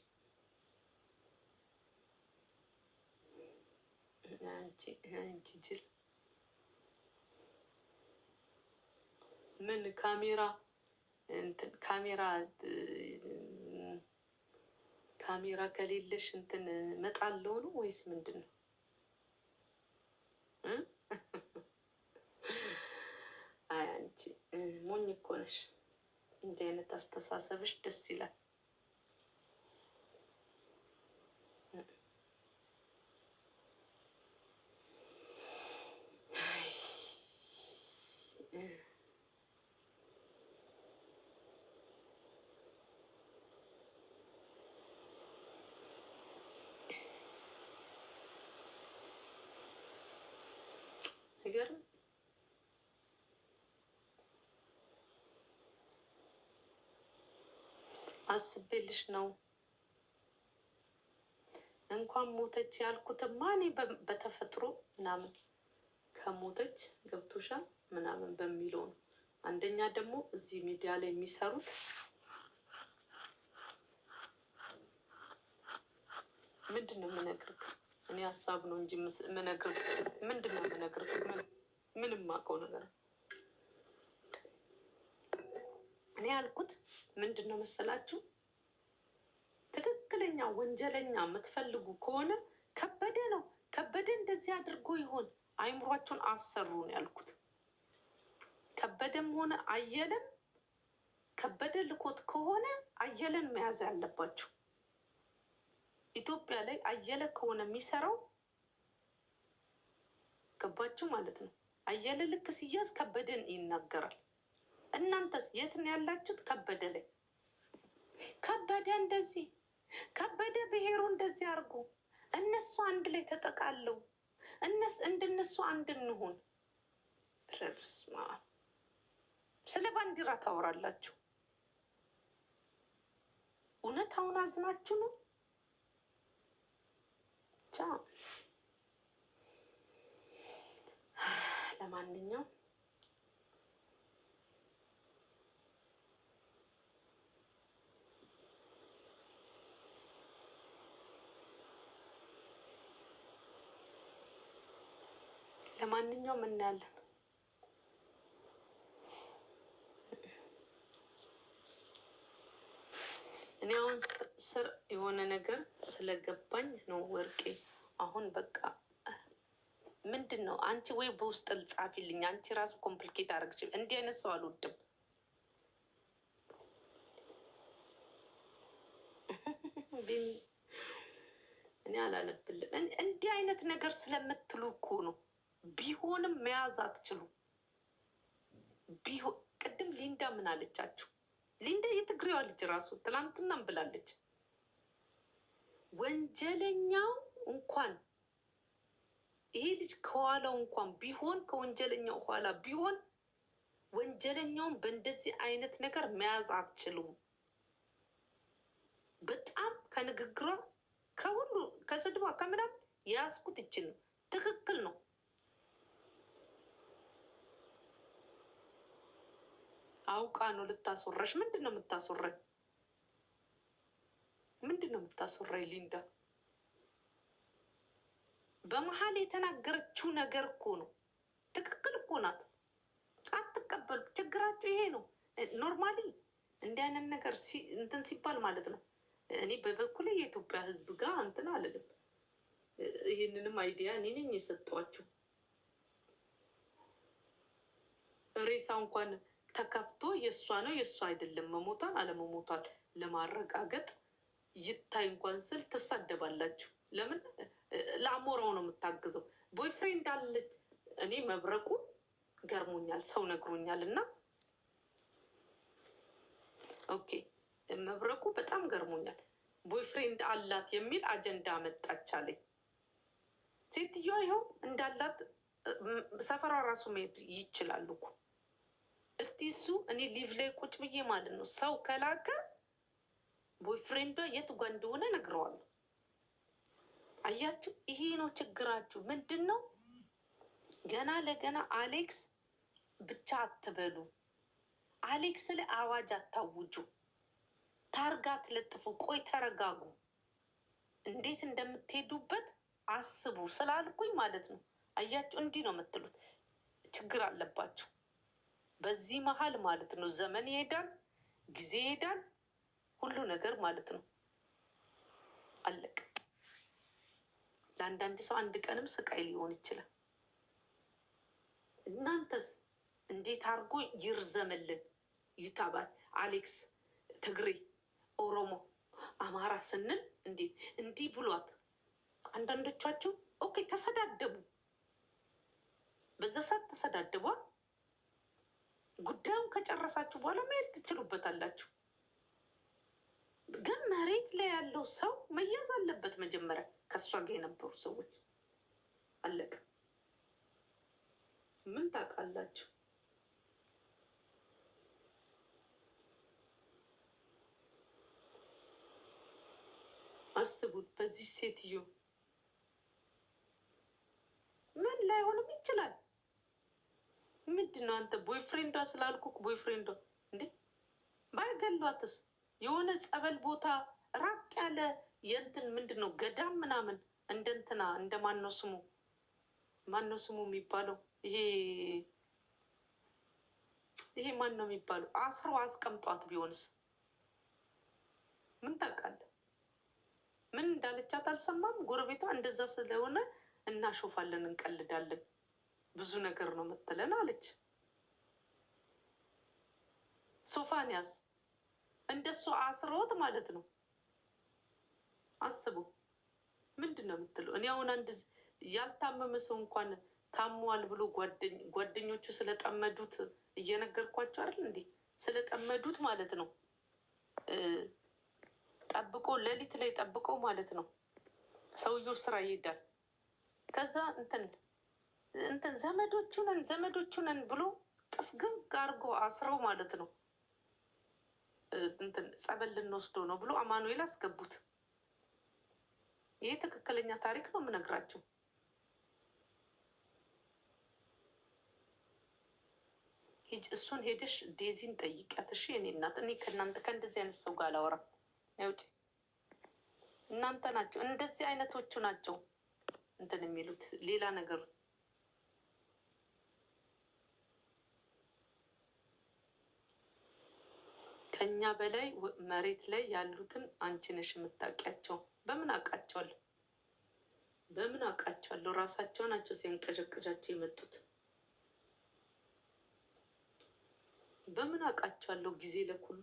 አንቺ ጅል ምን ካሜራ ከሌለሽ እንትን መጣለው ነው ወይስ ምንድን ነው? አይ አንቺ ሞኝ እኮ ነሽ። እንዲህ አይነት አስተሳሰብሽ ደስ ይላል። ነገር አስቤልሽ ነው እንኳን ሞተች ያልኩትማ እኔ በተፈጥሮ ምናምን ከሞተች ገብቶሻል ምናምን በሚለው ነው። አንደኛ ደግሞ እዚህ ሚዲያ ላይ የሚሰሩት ምንድን ነው የምነግርህ? እኔ ሀሳብ ነው እንጂ የምነግርህ ምንድን ነው የምነግርህ? ምንም የማውቀው ነገር እኔ ያልኩት ምንድን ነው መሰላችሁ? ትክክለኛ ወንጀለኛ የምትፈልጉ ከሆነ ከበደ ነው። ከበደ እንደዚህ አድርጎ ይሆን አይምሯቸውን አሰሩ ነው ያልኩት። ከበደም ሆነ አየለም ከበደ ልኮት ከሆነ አየለን መያዝ ያለባቸው። ኢትዮጵያ ላይ አየለ ከሆነ የሚሰራው ገባችሁ ማለት ነው። አየለ ልክ ሲያዝ ከበደን ይናገራል። እናንተስ የት ነው ያላችሁት? ከበደ ላይ ከበደ እንደዚህ ከበደ ብሔሩ እንደዚህ አድርጎ እነሱ አንድ ላይ ተጠቃለው እንደነሱ አንድ እንሁን። ረብስማ ስለ ባንዲራ ታወራላችሁ። እውነት አሁን አዝናችሁ ነው? ለማንኛውም እናያለን። እኔ አሁን ስር የሆነ ነገር ስለገባኝ ነው ወርቄ። አሁን በቃ ምንድን ነው አንቺ ወይ በውስጥ ጻፊልኝ። አንቺ ራሱ ኮምፕሊኬት አደረግች። እንዲህ አይነት ሰው አልወድም። እኔ አላነብልም። እንዲህ አይነት ነገር ስለምትሉ እኮ ነው። ቢሆንም መያዝ አትችሉ። ቅድም ሊንዳ ምን አለቻችሁ? ሊንዳ የትግሬዋ ልጅ ራሱ ትላንትናም ብላለች። ወንጀለኛው እንኳን ይሄ ልጅ ከኋላው እንኳን ቢሆን ከወንጀለኛው ኋላ ቢሆን ወንጀለኛውን በእንደዚህ አይነት ነገር መያዝ አትችሉም። በጣም ከንግግሯ ከሁሉ ከስድቧ ከምናምን የያዝኩት ይችን ነው። ትክክል ነው። አውቃ ነው ልታስወራሽ። ምንድን ነው የምታስወራኝ? ምንድን ነው የምታስወራኝ? ሊንዳ በመሀል የተናገረችው ነገር እኮ ነው። ትክክል እኮ ናት። አትቀበሉ። ችግራቸው ይሄ ነው። ኖርማሊ እንዲህ አይነት ነገር እንትን ሲባል ማለት ነው። እኔ በበኩሌ የኢትዮጵያ ሕዝብ ጋር እንትን አልልም። ይህንንም አይዲያ እኔ ነኝ የሰጧችሁ። ሬሳ እንኳን ተከፍቶ የእሷ ነው የእሷ አይደለም መሞቷን አለመሞቷን ለማረጋገጥ ይታይ እንኳን ስል ትሳደባላችሁ። ለምን? ለአሞራው ነው የምታግዘው። ቦይፍሬንድ አለች። እኔ መብረቁ ገርሞኛል፣ ሰው ነግሮኛል። እና ኦኬ መብረቁ በጣም ገርሞኛል። ቦይፍሬንድ አላት የሚል አጀንዳ መጣች አለኝ። ሴትዮዋ ይኸው እንዳላት ሰፈሯ ራሱ መሄድ ይችላሉ እኮ። እስቲ እሱ እኔ ሊቭ ላይ ቁጭ ብዬ ማለት ነው ሰው ከላከ ቦይፍሬንዷ የት ጓ እንደሆነ ነግረዋለሁ። አያችሁ፣ ይሄ ነው ችግራችሁ። ምንድን ነው? ገና ለገና አሌክስ ብቻ አትበሉ። አሌክስ ላይ አዋጅ አታውጁ። ታርጋ አትለጥፉ። ቆይ ተረጋጉ። እንዴት እንደምትሄዱበት አስቡ ስላልኩኝ ማለት ነው። አያችሁ፣ እንዲህ ነው የምትሉት። ችግር አለባችሁ። በዚህ መሀል ማለት ነው ዘመን ይሄዳል፣ ጊዜ ይሄዳል፣ ሁሉ ነገር ማለት ነው አለቅ። ለአንዳንድ ሰው አንድ ቀንም ስቃይ ሊሆን ይችላል። እናንተስ እንዴት አድርጎ ይርዘምልን? ይታባል አሌክስ ትግሬ፣ ኦሮሞ፣ አማራ ስንል እንዴት እንዲህ ብሏት። አንዳንዶቻችሁ ኦኬ ተሰዳደቡ፣ በዛ ሰዓት ተሰዳደቧል። ጉዳዩን ከጨረሳችሁ በኋላ መሄድ ትችሉበታላችሁ። ግን መሬት ላይ ያለው ሰው መያዝ አለበት መጀመሪያ፣ ከእሷ ጋር የነበሩ ሰዎች። አለቀ። ምን ታውቃላችሁ? አስቡት። በዚህ ሴትዮ ምን ላይሆንም ይችላል። ምንድን ነው አንተ ቦይፍሬንዷ ስላልኩክ ቦይፍሬንዷ እንዴ ባይገሏትስ የሆነ ጸበል ቦታ ራቅ ያለ የእንትን ምንድን ነው ገዳም ምናምን እንደ እንትና እንደ ማነው ስሙ የሚባለው ይሄ ማን ነው የሚባለው አስሮ አስቀምጧት ቢሆንስ ምን ታውቃለህ? ምን እንዳለቻት አልሰማም። ጎረቤቷ እንደዛ ስለሆነ እናሾፋለን፣ እንቀልዳለን፣ ብዙ ነገር ነው መተለን አለች። ሶፋንያስ እንደሱ አስሮት ማለት ነው። አስቡ። ምንድን ነው የምትለው? እኔ አሁን አንድ ያልታመመ ሰው እንኳን ታሟል ብሎ ጓደኞቹ ስለጠመዱት እየነገርኳቸው አይደል እንዴ? ስለጠመዱት ማለት ነው። ጠብቆ ሌሊት ላይ ጠብቆ ማለት ነው። ሰውየው ስራ ይሄዳል። ከዛ እንትን ዘመዶቹ ነን ብሎ ጥፍግግ አድርጎ አስረው ማለት ነው። እንትን ጸበል ልንወስደው ነው ብሎ አማኑኤል አስገቡት። ይሄ ትክክለኛ ታሪክ ነው የምነግራቸው። እሱን ሄደሽ ዴዚን ጠይቂያት እሺ። እኔ እናት እኔ ከእንደዚህ አይነት ሰው ጋር አላወራም። ውጭ እናንተ ናቸው እንደዚህ አይነቶቹ ናቸው እንትን የሚሉት ሌላ ነገር። ከኛ በላይ መሬት ላይ ያሉትን አንቺ ነሽ የምታውቂያቸው። በምን አውቃቸዋለሁ? በምን አውቃቸዋለሁ? ራሳቸው ናቸው ሲንቀዠቅዣቸው የመጡት። በምን አውቃቸዋለሁ? ጊዜ ለኩሉ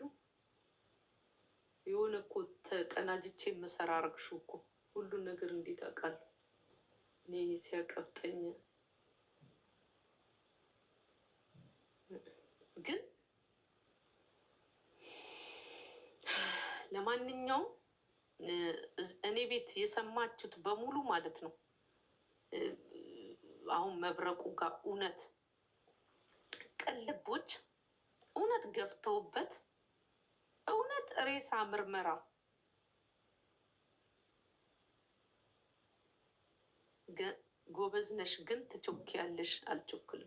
የሆነ እኮ ተቀናጅቼ የምሰራ አረግሹ እኮ ሁሉን ነገር እንዴት አውቃለሁ? እኔ ሲያቀብጠኝ ግን ለማንኛውም እኔ ቤት የሰማችሁት በሙሉ ማለት ነው። አሁን መብረቁ ጋር እውነት ቅልቦች እውነት ገብተውበት እውነት ሬሳ ምርመራ ጎበዝ ነሽ ግን ትቾኪያለሽ። አልቾክልም።